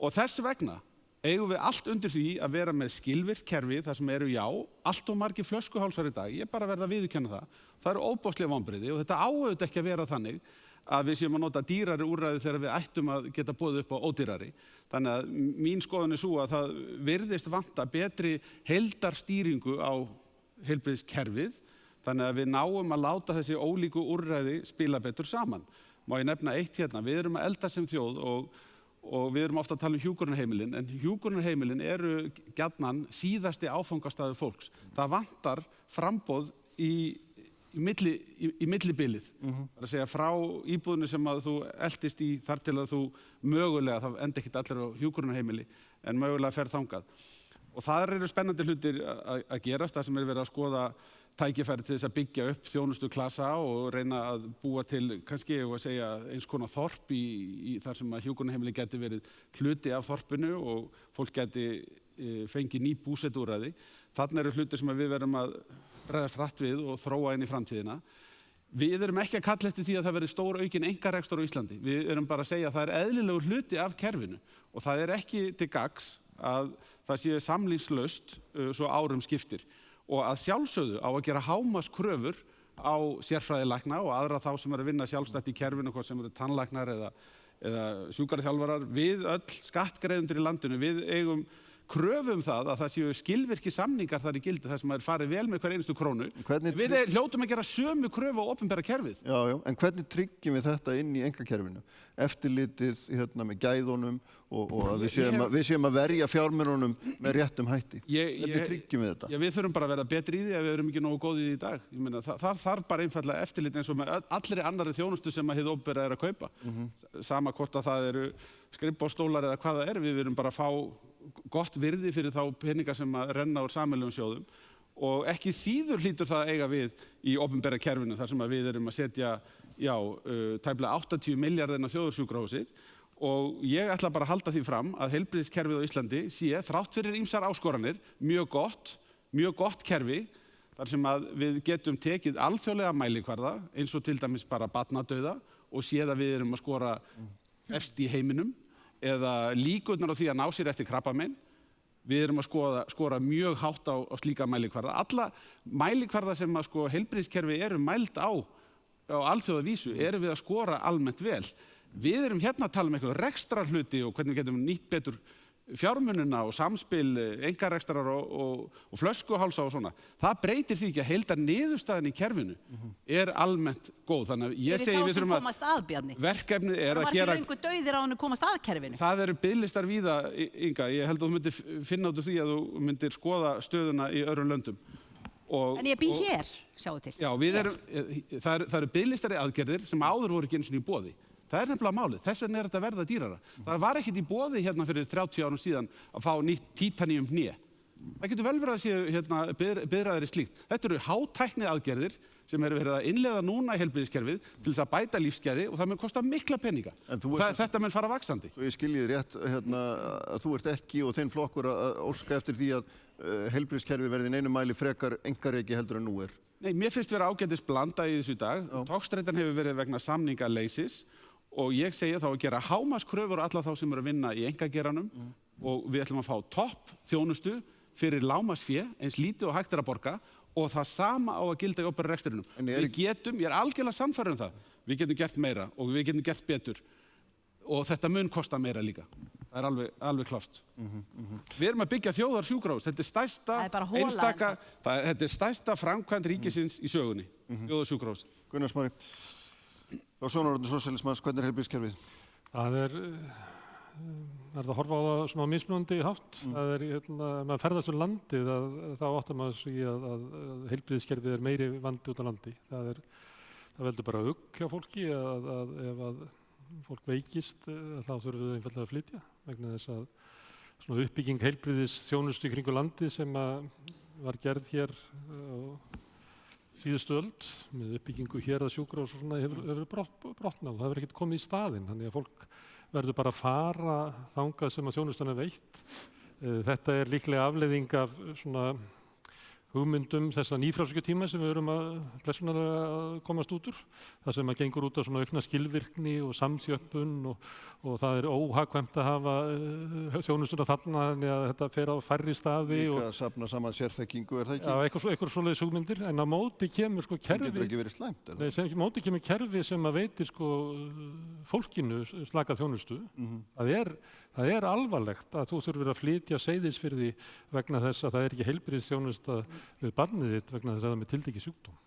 Og þess vegna eigum við allt undir því að vera með skilvirkt kerfi þar sem eru allt of margir flöskuhálsar í dag. Ég bara verð að viðurkenna það. Það eru óbóðslega vonbrigði og þetta á auðvitað ekki að vera þannig að við séum að nota dýrari úrræði þegar við ættum að geta boðið upp á ódýrari. Þannig að mín skoðun sú að það virðist vanta betri heildarstýringu á heilbrigðiskerfið þannig að við náum að láta þessi ólíku úrræði spila betur saman. Má ég nefna eitt hérna, við erum að eldast sem þjóð og við erum ofta að tala hjúkrunarheimilin, en hjúkrunarheimilin eru gjarnan síðasti áfangastaður fólks. Það vantar framboð í millibilið. Það að segja frá íbúðinu sem að þú eldist í þar til að þú mögulega, það enda ekkert allir á hjúkrunarheimili, en mögulega fer þangað. Og það eru spennandi hlutir að gerast, það sem verið að skoða tækifæri til þess að byggja upp þjónustuklasa og reyna að búa til kannski að segja eins konar þorp í þar sem að hjúkrunarheimili geti verið hluti af þorpinu og fólk geti fengið ný búsetuúrræði. Þarna eru hlutir sem við verðum að bregðast hratt við og þróa inn í framtíðina. Við erum ekki að kalla eftir því að það verði stór aukin einkarekstur á Íslandi. Við erum bara að segja að það eðlilegur hluti af kerfinu og það ekki til gagns að það sé samlingslaust svo árum skiptir. Og að sjálfsögðu á að gera hámarkskröfur á sérfræðilækna og aðra þá sem eru að vinna sjálfstætt í kerfinu, hvort sem eru tannlæknar eða sjúkraþjálfarar. Við öll skattgreiðendur í landinu, við eigum kröfu það að það séu skilvirkir samningar þar í gildi þar sem farið vel með hver einustu krónu. Við hljótum að gera sömu kröfu á opinbera kerfið. Já, en hvernig tryggjum við þetta inn í einkakerfinu? Eftirlitið með gæðunum og að við séum að verja fjármununum með réttum hætti. Hvernig tryggjum við þetta? Við þurfum bara að verða betri í því að við erum ekki nógu góð í því í dag. Ég meina, það þarf bara einfaldlega eftirlit eins og með allri annarri þjónustu sem að hið opinbera að kaupa. Sama hvort að það eru skrifborðstólar eða hvað það við erum bara að fá gott virði fyrir þá peninga sem að renna úr sameiginlegum sjóðum og ekki síður hlýtur það að eiga við í opinbera kerfinu þar sem að við erum að setja tæplega 80 milljarða inn á þjóðarsjúkrahúsið og ég ætla bara að halda því fram að heilbrigðiskerfið á Íslandi sé þrátt fyrir ýmsar áskoranir mjög gott kerfi þar sem að við getum tekið alþjóðlega mælikvarða eins og til dæmis bara barnadauða og séð að við erum að skora efst í heiminum eða líkurnar á því að ná sér eftir krabbamein. Við erum að skora mjög hátt á slíka mælikvarða. Alla mælikvarða sem að heilbrigðiskerfi eru mæld á alþjóðavísu erum við að skora almennt vel. Við erum hérna að tala um eitthvað rekstrarhluti og hvernig við getum nýtt betur fjármunina og samspil einkarekstrar og flöskuhálsa og svona. Það breytir því ekki að heildarniðurstaðan í kerfinu almennt góð. Þannig að ég segi við þurfum að verkefnið að gera... Það var löngu dauðir á hann að komast að kerfinu. Það eru biðlistar víða, Inga. Ég held að þú myndir finna út úr því að þú myndir skoða stöðuna í öðrum löndum. En ég bý hér, sjáu til. Já, það eru biðlistari aðgerðir sem áður voru ekki einu sinni í boði. Það nefnilega málið. Þess vegna þetta að verða dýrara. Það var ekkert í boði hérna fyrir 30 árum síðan að fá nýtt títaníum hné. Það getur vel verið að séu biðraðir í slíkt. Þetta eru hátækni aðgerðir sem eru verið að innleiða núna í heilbrigðiskerfið til þess að bæta lífsgæði og það mun kosta mikla peninga. Þetta mun fara vaxandi. Svo ég skilji þér rétt að þú ert ekki og þinn flokkur að óska eftir því að heilbrigðiskerfið verði í neinum mæli frekar einkareiki heldur en nú er. Nei, mér finnst vera ágætis blanda í þessu í dag. Togstreitan hefur verið vegna samningaleysis og ég segi þá að gera hámarkskröfur á alla þá sem eru að vinna í einkageiranum og við ætlum að fá topp þjónustu fyrir lágmarksfé eins lítið og hægt að borga og það sama á að gilda í opinbera rekstrinum. Ég er algjörlega sannfærður um það. Við getum gert meira og við getum gert betur og þetta mun kosta meira líka. Það alveg klárt. Við erum að byggja þjóðarsjúkrahús. Þetta er stærsta framkvæmd ríkisins í sögunni. Þjóðarsjúkrahús. Gunnar Smári. Á sjónarhorni sósíalismans, hvernig heilbrigðiskerfið? Það er að horfa á það svona mismunandi hátt. Það maður ferðast um landið þá áttar maður sig að heilbrigðiskerfið meiri vandi út á landi. Það veldur bara hjá fólki að ef að fólk veikist þá þurfum við einfaldlega að flytja vegna þess að svona uppbygging heilbrigðisþjónustu í kringu landið sem var gerð hér á síðustu öld með uppbyggingu hér að sjúkrahús og svona hefur brotnað og það hefur ekkert komið í staðinn. Þannig að fólk verður bara að fara þangað sem að þjónustan veitt. Þetta er líklega afleiðing af svona hugmyndum þessa nýfrjálshyggjutíma sem við erum blessunarlega að komast út úr. Það sem gengur út á svona aukna skilvirkni og samþjöppun og það er óhagkvæmt að hafa þjónustuna þarna þannig að þetta fer á færri staði. Líka að safna saman sérþekkingu, það ekki? Já, eitthvað svoleiðis hugmyndir, en á móti kemur kerfi... Það getur ekki verið slæmt, Nei, á móti kemur kerfi sem að veitir fólkinu slaka þjónustu. Það er alvarlegt að þú þurfir að flytja Seyðisfirði vegna þess að það er ekki heilbrigðisþjónusta við barnið þitt vegna þess að það er með tiltekið sjúkdóm.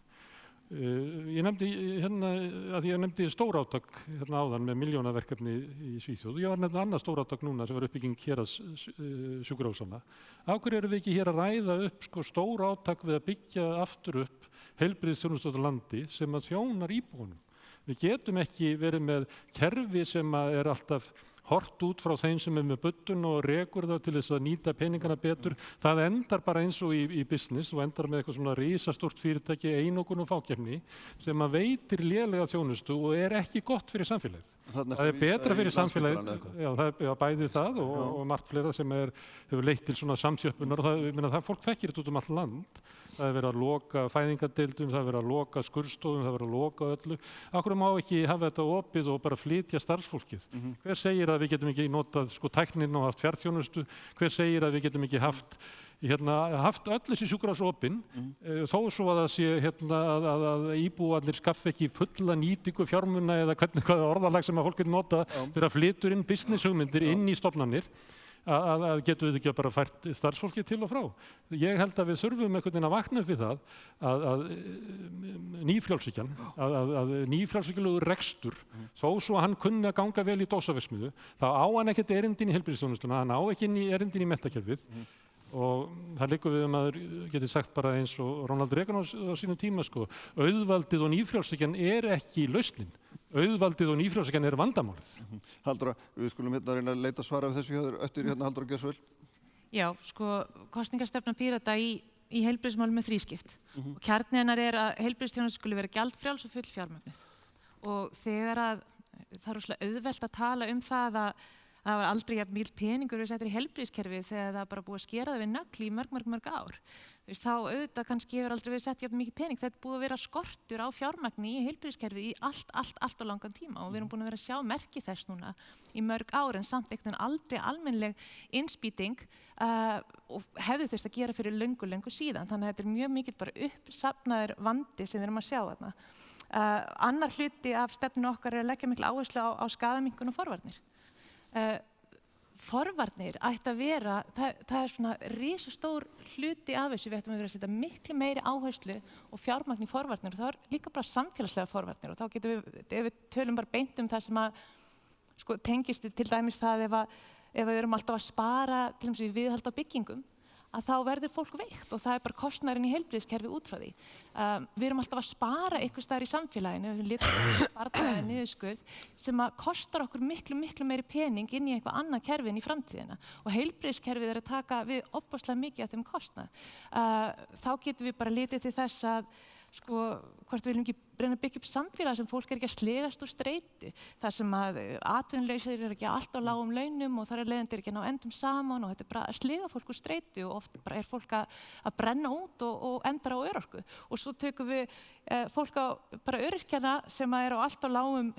Ég nefndi stórátak áðan með milljónaverkefni í Svíþjóð. Ég var nefndi annað stórátak núna sem var uppbygging héraðssjúkrahúsanna. Af hverju erum við ekki hér að ræða upp stórátak við að byggja aftur upp heilbrigðisþjónustu á landi sem að þjónar íbúunum? Við getum ekki verið með kerfi sem er alltaf hort út frá þeim sem með buddun og rekur það til þess að nýta peningana betur. Það endar bara eins og í business og endar með eitthvað svona risastórt fyrirtæki, einokun og fákeppni sem að veitir lélega þjónustu og er ekki gott fyrir samfélagið. Það er betra fyrir samfélagið, það er bæði það og margt fleira sem hefur leitt til svona samþjöppunar og það fólk þekkir þetta út um allt land. Það er verið að loka fæðingadeildum, það er verið að loka skurðstofum, það er verið að loka öllu. Af hverju má ekki hafa þetta opið og bara flytja starfsfólkið? Hver segir að við getum ekki notað tæknin og haft fjarþjónustu? Hver segir að við getum ekki haft öll þessi sjúkrahús opin þó svo að það sé að íbúarnir skaffi ekki fulla nýtingu fjármuna eða hvaða orðalag sem að fólk getur notað þegar flytur inn business hugmyndir inn í stofnanir að getum við ekki bara fært starfsfólki til og frá. Ég held að við þurfum einhvern veginn að vakna upp við það að nýfrjálshyggjan, að nýfrjálshyggjulegur rekstur, þó svo að hann kunni að ganga vel í dósaverksmiðju, þá á hann ekkert erindin í heilbrigðisþjónustuna, hann á ekki erindin í menntakerfið. Og það liggur við að maður geti sagt bara eins og Ronald Reagan á sínum tíma auðvaldið og nýfrjálshyggjan er ekki lausnin. Auðvaldið og nýfrjálshyggjan er vandamálið. Halldóra, við skulum reyna að leita svara af þessu eftir Halldóra Geirsvöld. Já, kosningastefna Pírata í heilbrigðismálum með þrískipt. Og kjarni hennar er að heilbrigðisþjónusta skuli vera gjaldfrjáls og full fjármögnuð. og þegar að það er rosalega auðvelt að tala um það að það var aldrei jafn mikil peningur við settir í heilbrigðiskerfið þegar það bara búið að skera það við nögl í mörg ár. Þá auðvitað kannski hefur aldrei verið sett jafn mikið pening. Þetta búið að vera skortur á fjármagni í heilbrigðiskerfið í allt á langan tíma og við erum búin að vera að sjá merki þess núna í mörg ár en samt einhvern veginn aldrei almennleg innspýting og hefði þurft að gera fyrir löngu síðan. Þannig að þetta er mjög mikið bara uppsafnaður vandi sem við erum að sjá þarna. Annar hluti af stefninu okkar er að leggja mikla áherslu á skaðaminnkun og forvarnir. Forvarnir ætti að vera, það er svona risastór hluti af þessu, við ættum að vera að setja miklu meiri áherslu og fjármagn í forvarnir og það er líka bara samfélagslega forvarnir og þá getum við, ef við tölum bara beint um það sem að tengist til dæmis það ef við erum alltaf að spara til dæmis við viðhald á byggingum, að þá verður fólk veikt og það er bara kostnaðurinn í heilbrigðiskerfið út frá því. Við erum alltaf að spara einhvers staðar í samfélaginu, við lítum sparnaði niðurskurð sem að kostar okkur miklu meiri pening inn í eitthvað annað kerfi inn í framtíðina og heilbrigðiskerfið er að taka við ofboðslega mikið af þeim kostnað. Þá getum við bara litið til þess að hvort við viljum ekki reyna að byggja upp samfélag sem fólk er ekki að sligast úr streitu, þar sem að atvinnulausir eru ekki allt á lágum launum og þar er leiðandi ekki að ná endum saman og þetta er bara að sliga fólk úr streitu og oft bara er fólk að brenna út og endar á örorku og svo tökum við fólk á bara öryrkjana sem er á allt á lágum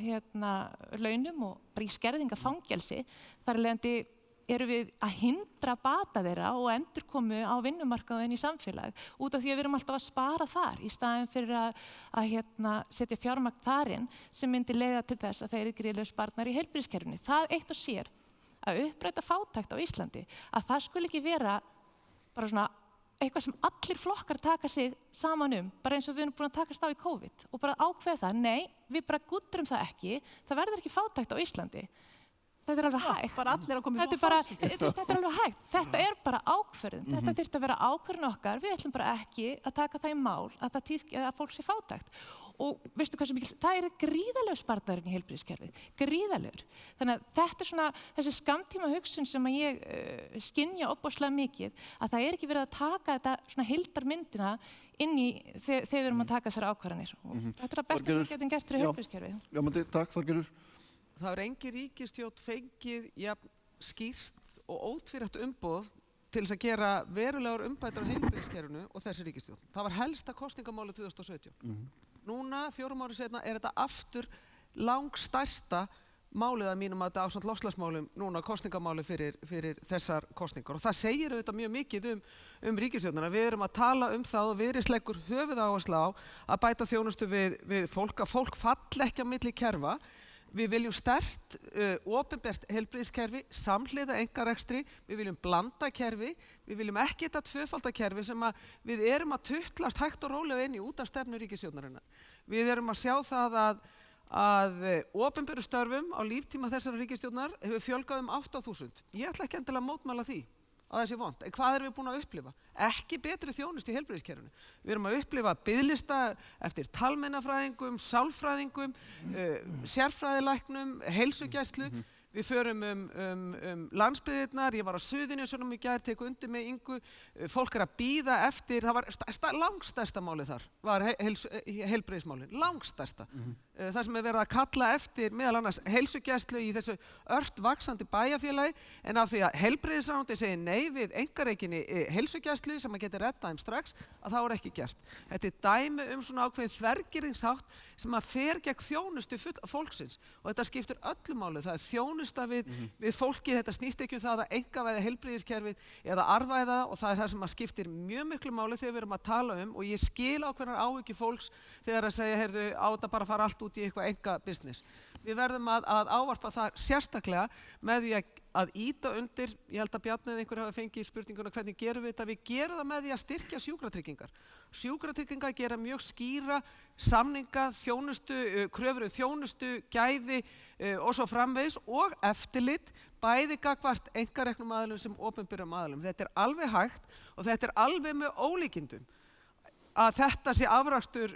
launum og bara í skerðingafangelsi, þar er leiðandi erum við að hindra bata þeirra og endurkomu á vinnumarkaðinn í samfélag út af því að við erum alltaf að spara þar í staðinn fyrir að setja fjármagn þarinn sem myndi leiða til þess að þeir eru gríðarlega sparnar í heilbrigðiskerfinu. Það eitt og sér að uppræta fátækt á Íslandi, að það skuli ekki vera bara svona eitthvað sem allir flokkar taka sig saman bara eins og við erum búin að takast á í COVID og bara ákveða það, nei, við bara gúdrum það ekki, það verður ekki fátækt á Íslandi. Þetta er alveg hægt. Bara allir að koma í svona fásis. Þetta er alveg hægt. Þetta er bara ákvörðun. Þetta þyrfti að vera ákvörðun okkar. Við ætlum bara ekki að taka það í mál að fólk sé fátækt. Og veistu hvað sem mikil, það er gríðarlegur sparnaðurinn í heilbrigðiskerfið. Gríðarlegur. Þannig að þetta er svona þessi skammtíma hugsun sem að ég skynja ofboðslega mikið, að það er ekki verið að taka þetta svona heildarmyndina inn í þegar við erum að taka þessar ákvarðanir. Þetta er að besta sem við getum gert fyrir heilbrigðiskerfið. Já, takk, Þorgerður. Það er engin ríkisstjórn fengið jafn skýrt og ótvírætt umboð til þess að gera verulegar umbætur á heilbrigðiskerfinu og þessi ríkisstjórn. Það var helsta kosningamáli 2017. Núna, 4 ári seinna, er þetta aftur langstærsta málið að mínum að þetta ásamt loftslagsmálum núna kosningamáli fyrir þessar kosningar. Og það segir auðvitað mjög mikið um ríkisstjórnina. Við erum að tala um það og Viðreisn leggur höfuðáherslu á að bæta þjónustu við fólk, að fólk falli ekki á milli kerfa. Við viljum sterkt, opinbert heilbrigðiskerfi, samhliða einkarekstri, við viljum blanda kerfi, við viljum ekki þetta tvöfaldakerfi sem við erum að tutlast hægt og rólega inn í út af stefnu ríkisstjórnarinnar. Við erum að sjá það að opinberu störfum á líftíma þessara ríkisstjórnar hefur fjölgað 8.000. Ég ætla ekki endilega að mótmæla því að það sé vont. En hvað erum við búin að upplifa? Ekki betri þjónustu í heilbrigðiskerfinu. Við erum að upplifa biðlista eftir talmeinafræðingum, sálfræðingum, sérfræðilæknum, heilsugæslu. Við förum landsbyggðirnar, ég var á Suðurnesjunum í gær, tek undir með Ingu, fólk er að bíða eftir, það var langstærsta málið þar, var heilbrigðismálið, langstærsta. Það sem er verið að kalla eftir meðal annars heilsugæslu í þessu ört vaxandi bæjarfélagi, en af því að heilbrigðisráðuneytið segir nei við einkareikinni heilsugæslu sem að geti reddað þeim strax, að það er ekki gert. Þetta er dæmi svona ákveðin þvergirðingshátt sem að fer gegn þjónustu fólksins og þetta skiptir öllu máli. Það er þjónusta við fólki, þetta snýst ekki um það að einkavæða heilbrigðiskerfið eða arfæða og það er það sem að skiptir mjög miklu máli þegar við erum að tala um og ég skil ákveðnar áhyggjur fólks þegar að segja, heyrðu, á þetta bara að fara allt út í eitthvað enga business. Við verðum að ávarpa það sérstaklega með því að ýta undir, ég held að Bjarni eða einhver hafi fengið spurninguna hvernig gerum við þetta, við gerum það með því að styrkja sjúkratryggingar. Sjúkratryggingar gera mjög skýra samninga, þjónustu, kröfur þjónustu, gæði og svo framvegis og eftirlit bæði gagnvart einkareknum aðilum sem opinberum aðilum. Þetta er alveg hægt og þetta er alveg með ólíkindum að þetta sé afrakstur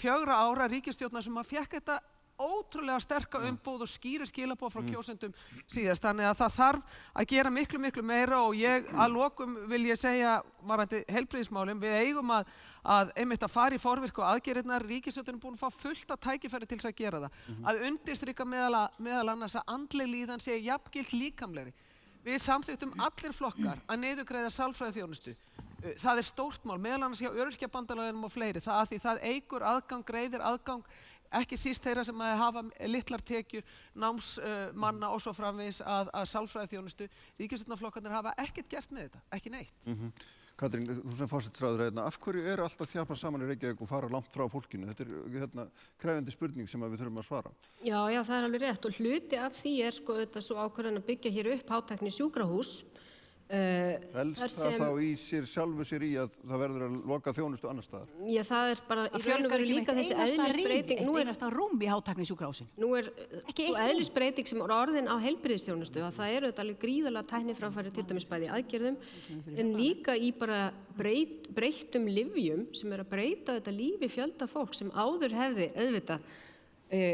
4 ára ríkisstjórnar sem að fékk þetta ótrúlega sterka umbúð og skýra skilaboð frá kjósendum síðast. Þannig að það þarf að gera miklu, miklu meira og ég að lokum vil ég segja varðandi heilbrigðismálum, við eigum að einmitt að fara í forvirku aðgerðirnar, ríkisstjórnin er búin að fá fullt af tækifæri til þess að gera það. Að undirstrika meðal annars að andleg líðan sé jafngilt líkamlegri. Við samþykktum allir flokkar að niðurgreiða sálfræðiþjónustu. Það er stórt mál, meðal annars hjá Öryrkjabandalaginu og fleiri, því það eykur aðgang, greiðir aðgang, ekki síst þeirra sem hafa litlar tekjur, námsmanna og svo framvegis að sálfræðiþjónustu. Ríkisstjórnarflokkarnir hafa ekkert gert með þetta, ekki neitt. Katrín, þú sem forsætisráðherra, af hverju er alltaf þjapað saman í Reykjavík og fara langt frá fólkinu? Þetta er krefjandi spurning sem við þurfum að svara. Já, það er alveg rétt og hluti af því er sko þetta svo ákvörðun að byggja hér upp hátækni sjúkrahús. Felst það þá í sjálfu sér í að það verður að loka þjónustu annar staðar? Já, það er bara í raun og veru líka þessi eðlisbreyting. Eitt einasta rúm í hátækni sjúkrahúsin. Nú er eðlisbreyting sem er orðin á heilbrigðisþjónustu að það eru þetta alveg gríðarlega tækniframfarir til dæmis bæði í aðgerðum en líka í bara breyttum lyfjum sem er að breyta þetta lífi fjölda fólk sem áður hefði auðvitað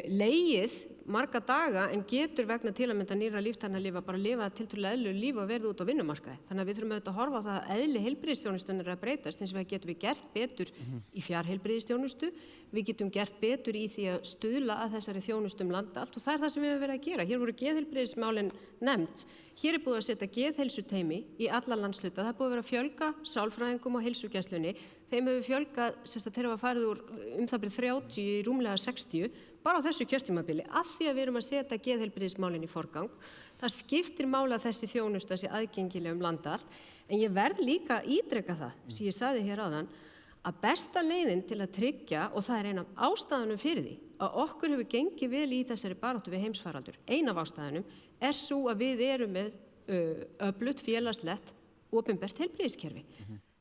legið marga daga en getur vegna til að mynda nýrra líftæknilyfja bara lifa tiltölulega eðlilegu lífi og verða út á vinnumarkaði. Þannig að við þurfum auðvitað að horfa á það að eðli heilbrigðisþjónustunnar er að breytast eins og við getum gert betur í fjarheilbrigðisþjónustu, við getum gert betur í því að stuðla að þessari þjónustu landa allt og það er það sem við höfum verið að gera. Hér voru geðheilbrigðismálin nefnd. Hér er búið að setja geðheilsuteymi í alla landshluta. Það er búið að vera að fjölga sálfræðingum á heilsugæslunni. Þeim hefur fjölgað, þeir hafa farið úr það bil 30 í rúmlega 60 bara á þessu kjörtímabili af því að við erum að setja geðheilbrigðismálin í forgang. Það skiptir máli að þessi þjónusta sé aðgengileg land allt. En ég verð líka að ítreka það, sem ég sagði hér áðan, að besta leiðin til að tryggja, og það er ein af ástæðunum fyrir því, að okkur hefur gengið vel í þessari baráttu við heimsfaraldur. Ein af ástæðunum er svo að við erum með öflugt félagslegt opinbert heilbrigðiskerfi.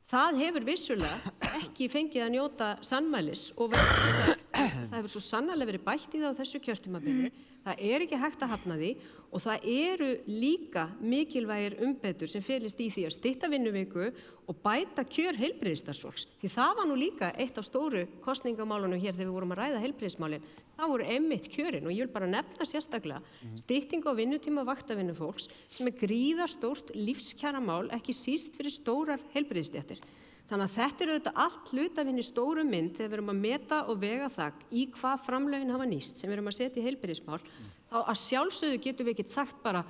Það hefur vissulega ekki fengið að njóta sannmælis og það hefur svo sannarlega verið bætt í það á þessu kjörtímabili. Það er ekki hægt að hafna því og það eru líka mikilvægir umbætur sem felist í því að stytta vinnuviku og bæta kjör heilbrigðisstarfsfólks. Því það var nú líka eitt af stóru kosningamálunum hér þegar við vorum að ræða heilbrigðismálin. Það voru einmitt kjörin og ég vil bara nefna sérstaklega styttingu á vinnutíma vaktavinnufólks sem er gríðarstórt lífskjaramál, ekki síst fyrir stórar heilbrigðisstéttir. Þannig að þetta er auðvitað allt hlutafinn í stóru mynd þegar við erum að meta og vega það í hvað framlögin hafa nýst sem við erum að setja í heilbrigðismál, þá að sjálfsögðu getum við ekki sagt bara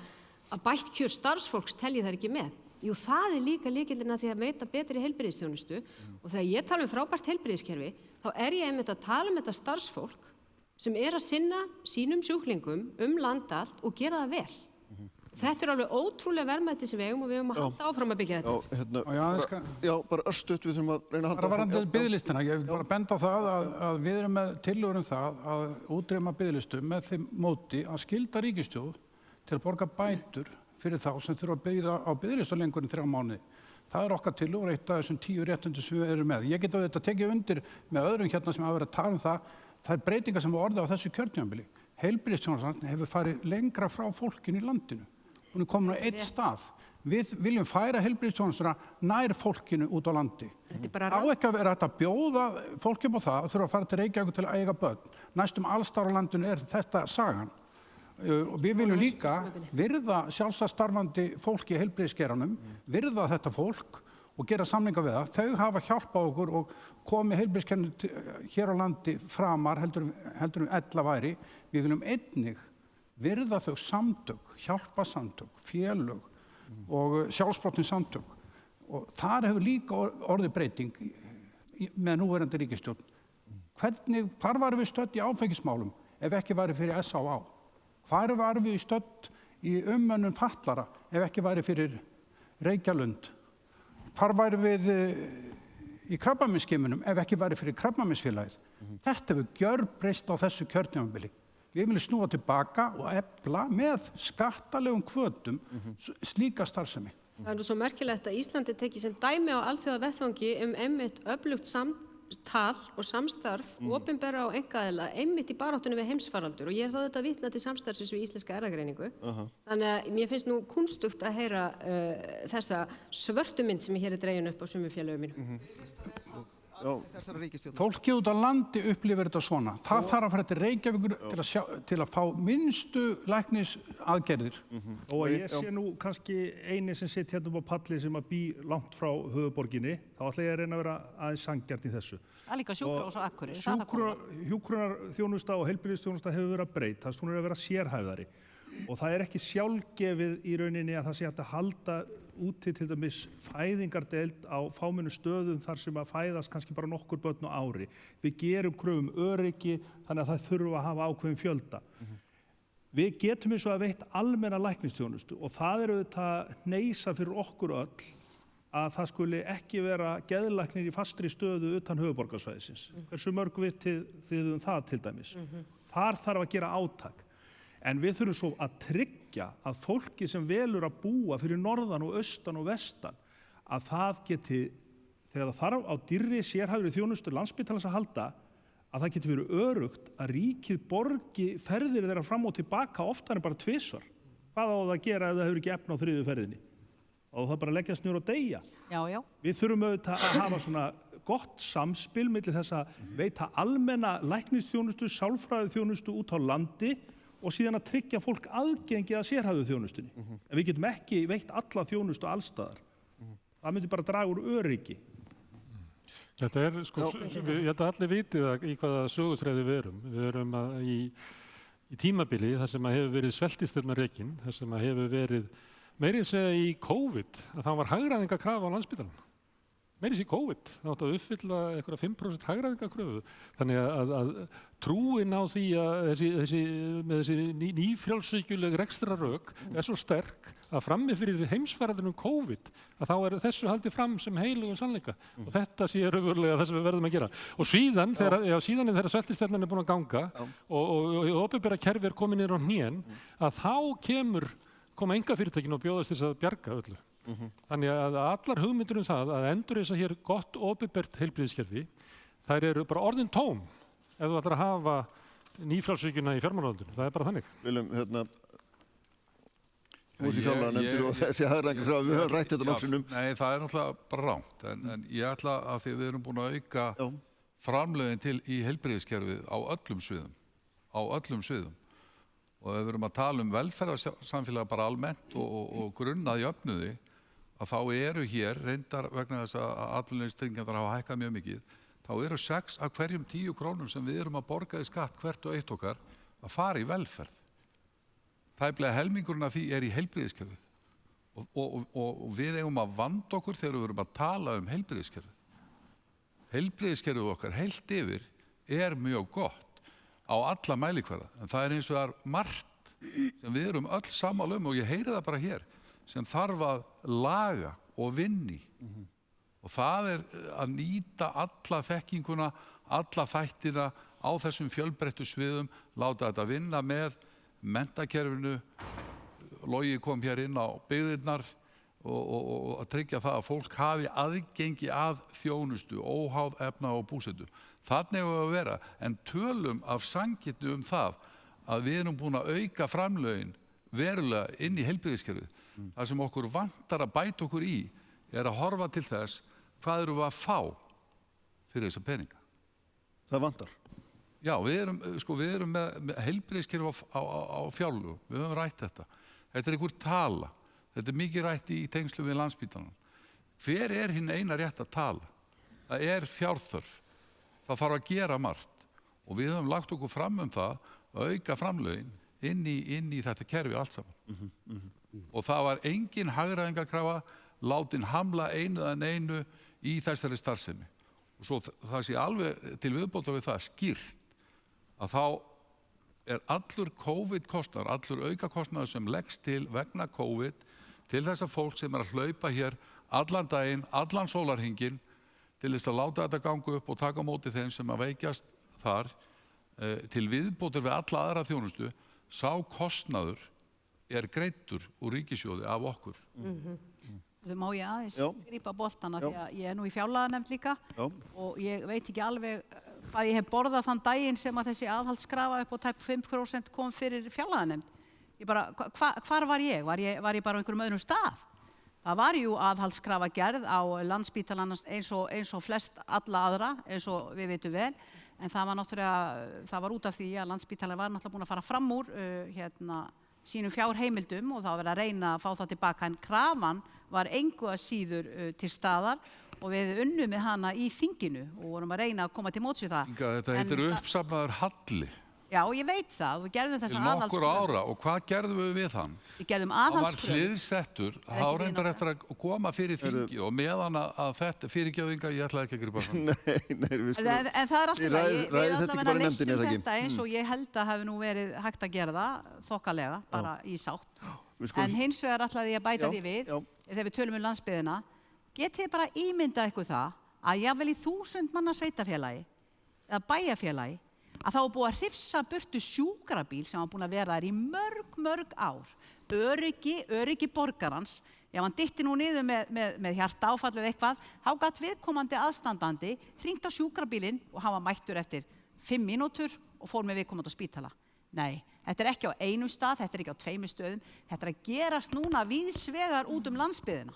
að bætt kjör starfsfólks telji þær ekki með. Jú, það er líka lykillinn að því að veita betri heilbrigðisþjónustu og þegar ég tala um frábært heilbrigðiskerfi, þá er ég einmitt að tala um þetta starfsfólk sem er að sinna sínum sjúklingum land allt og gera það vel. Þetta er alveg ótrúlega verðmæti sem við eigum og við eigum að halda áfram að byggja þetta. Já, bara örstutt, við þurfum að reyna að halda áfram. Bara varðandi biðlistina, ég vil bara benda á það að við erum með tillögur það að útrýma biðlistum með þeim móti að skylda ríkisstjórn til að borga bætur fyrir þá sem þurfa að bíða á biðlistu lengur en 3 mánuði. Það er okkar tillögur, eitt af þessum 10 réttindum sem við erum með. Ég get auðvitað tekið undir með öðrum hérna sem hafa verið að tala um það. Það er breytingar sem orðið á þessu kjörtímabili. Heilbrigðisþjónustan hefur farið lengra frá fólkinu í landinu. Hún er komin á einn stað. Við viljum færa heilbrigðisþjónustuna nær fólkinu út á landi. Á ekki að vera hægt að bjóða fólki upp á það að þurfa að fara til Reykjavíkur til að eiga börn. Næstum alls staðar á landinu er þetta sagan. Við viljum líka virða sjálfstætt starfandi fólki í heilbrigðisgeiranum, virða þetta fólk og gera samninga við það. Þau hafa hjálpað okkur og komið heilbrigðiskerfinu hér á landi framar heldur ella væri. Við viljum einnig virða þau samtök, hjálparsamtök, félög og sjálfsprottin samtök. Og þar hefur líka orðið breyting með núverandi ríkisstjórn. Hvar varum við stödd í áfengismálum ef ekki væri fyrir SÁÁ? Hvar varum við stödd í umönnun fatlara ef ekki væri fyrir Reykjalund? Hvar værum við í krabbameinsskimunum ef ekki væri fyrir Krabbameinsfélagið? Þetta hefur gjörbreyst á þessu kjörtímabili. Við viljum snúa tilbaka og efla með skattalegum hvötum slíka starfsemi. Það er nú svo merkilegt að Íslandi tekið sem dæmi á alþjóðavettvangi einmitt öflugt samtal og samstarf opinbera og einkaaðila einmitt í baráttunni við heimsfaraldur og ég er þá auðvitað vitna til samstarfsins við Íslenska erfðagreiningu. Þannig að mér finnst nú kúnstugt að heyra þessa svörtu mynd sem hér er dregin upp á sumum félögum mínum. þessara ríkisstjórnar. Fólkið út á landi upplifir þetta svona. Það þarf að fara til Reykjavíkur til að fá minnstu læknisaðgerðir. Og ég sé nú kannski eini sem sitt hérna upp á palli sem að bý langt frá höfuðborginni, þá ætla ég að reyna að vera aðeins sanngjarn í þessu. Það er líka sjúkrahús á Akureyri. Hjúkrunarþjónusta og heilbrigðisþjónusta hefur verið að breytast, hún er að vera sérhæfðari. Og það er ekki sjálfgefið í rauninni að það sé hægt að halda úti til dæmis fæðingardeild á fámennu stöðum þar sem að fæðast kannski bara nokkur börn á ári. Við gerum kröfum öryggi þannig að það þurfa að hafa ákveðin fjölda. Við getum eins og að veitt almenna læknisþjónustu og það er auðvitað hneisa fyrir okkur öll að það skuli ekki vera geðlæknir í fastri stöðu utan höfuðborgarsvæðisins. Hversu mörg vitið þið það til dæmis? Þar þarf að gera átak. En við þurfum svo að tryggja að fólki sem velur að búa fyrir norðan og austan og vestan, að það geti, þegar það þarf á dýrri sérhæfðri þjónustu Landspítalans að halda, að það geti verið öruggt að ríkið borgi ferðir þeirra fram og tilbaka oftar en bara tvisvar. Hvað á það að gera ef það hefur ekki efni á þriðju ferðinni? Og það bara leggjast niður og deyja. Já. Við þurfum auðvitað að hafa svona gott samspil milli þess að veita almenna læknisþjónustu, sálfræðiþjónustu út á landi og síðan að tryggja fólk aðgengi að sérhæfðu þjónustunni. En við getum ekki veitt alla þjónustu allstaðar. Það myndi bara draga úr öryggi. Þetta er, sko, ég held að allir vitið í hvaða sögutræði við erum. Við erum í tímabili þar sem að hefur verið sveltistefna rekin, þar sem að hefur verið, meiri að segja í COVID, að það var hagræðingakrafa á Landspítalanum. Meiri sér COVID, það átti að uppfylla eitthvað 5% hagræðingakröfu. Þannig að trúin á því að þessi nýfrjálshyggjuleg rekstrarök er svo sterk að frammi fyrir heimsfaraldrinum COVID að þá er þessu haldið fram sem heilugum sannleika. Og þetta sé raunverulega það sem við verðum að gera. Og síðan þegar sveltistefnan er búin að ganga og opinbera kerfi er komin niður á hnén, að þá koma einkafyrirtækin og bjóðast þess að bjarga öllu. Þannig að allar hugmyndir það að endurreisa hér gott opinbert heilbrigðiskerfi, þær eru bara orðin tóm ef þú ætlar að hafa nýfrjálshyggjuna í fjármálaráðuneytinu. Það er bara þannig. Viljum, þú ert í fjárlaganefndinni og þessi hagræðingarkrafa, við höfum rætt þetta nokkurnum. Nei, það er náttúrulega bara rangt, en ég ætla að því við erum búin að auka framlögin til í heilbrigðiskerfið á öllum sviðum. Og ef við erum að tala velferðarsamfélag bara almennt og grunnað jöfnuði, að þá eru hér, reyndar vegna þess að atvinnuleysistryggingarnar hafa hækkað mjög mikið, þá eru 6 af hverjum 10 krónum sem við erum að borga í skatt hvert og eitt okkar að fara í velferð. Tæplega helmingurinn af því er í heilbrigðiskerfið. Og við eigum að vanda okkur þegar við erum að tala um heilbrigðiskerfið. Heilbrigðiskerfið okkar heilt yfir er mjög gott á alla mælikvarða, en það er eins og það er margt sem við erum öll sammála og ég heyri það bara hér, sem þarf að laga og vinni. Og það er að nýta alla þekkinguna, alla þættina á þessum fjölbreyttu sviðum, láta þetta vinna með menntakerfinu, Logi kom hér inn á byggðirnar og að tryggja það að fólk hafi aðgengi að þjónustu, óháð efna og búsetu. Þannig hefur að vera, en tölum af sanngirni það að við erum búin að auka framlögin verulega inn í heilbrigðiskerfið. Það sem okkur vantar að bæta okkur í er að horfa til þess hvað erum við að fá fyrir þessa peninga. Það vantar? Já, við erum með heilbrigðiskerfi á fjárlögum, við höfum rætt þetta. Þetta er einhver tala, þetta er mikið rætt í tengslum við Landspítalann. Hver er hinn eina rétt að tala? Það er fjárþörf. Það þarf að gera margt og við höfum lagt okkur fram það að auka framlögin inn í þetta kerfi allt saman. Og það var engin hagræðingarkrafa látin hamla einu í þessari starfsemi. Og svo það sé alveg til viðbótar við það skýrt að þá er allur COVID-kostnaður, allur aukakostnaður sem leggst til vegna COVID til þess að fólk sem er að hlaupa hér allan daginn, allan sólarhringinn til þess að láta þetta ganga upp og taka á móti þeim sem að veikjast þar til viðbótar við alla aðra þjónustu, sá kostnaður er greiddur úr ríkissjóði af okkur. Má ég aðeins grípa boltana því að ég er nú í fjárlaganefnd líka og ég veit ekki alveg hvað ég hef borðað þann daginn sem að þessi aðhaldskrafa upp á tæp 5% kom fyrir fjárlaganefnd. Hvar var ég? Var ég bara á einhverjum öðrum stað? Það var jú aðhaldskrafa gerð á Landspítalann eins og flest alla aðra, eins og við vitum vel, en það var náttúrulega, það var út af því að Landspítalinn var náttúrulega búin að fara fram úr sínum fjárheimildum og það var verið að reyna að fá það tilbaka, en krafan var engu að síður til staðar og við unnum með hana í þinginu og vorum að reyna að koma til móts við það. Inga, þetta heitir uppsafnaður halli. Já, ég veit það, við gerðum þessa aðhaldskröfu. Til nokkur ára, og hvað gerðum við hann? Við gerðum aðhaldskröfu. Hann var hliðsettur, þá reyndar eftir að koma fyrir þingi og meðan að þetta fyrirgefninga, ég ætlaði ekki að gripa það. Nei, við skulum. En það alltaf, við allavega leystum þetta eins og ég held að hafi nú verið hægt að gera það, þokkalega, bara í sátt. En hins vegar ætlaði ég að bæta því við, þegar við tölum landsbyggðina, getið bara ímyndað ykkur það að jafnvel í 1000 manna sveitarfélagi eða bæjarfélagi að þá var búið að hrifsa burtu sjúkrabíl sem var búin að vera þar í mörg ár. Öryggi borgarans, ef hann dytti nú niður með hjartaáfall eða eitthvað, þá gat viðkomandi aðstandandi hringt á sjúkrabílinn og hann var mættur eftir 5 mínútur og fór með viðkomandi á spítala. Nei, þetta ekki á einum stað, þetta ekki á 2 stöðum, þetta að gerast núna víðsvegar út landsbyggðina.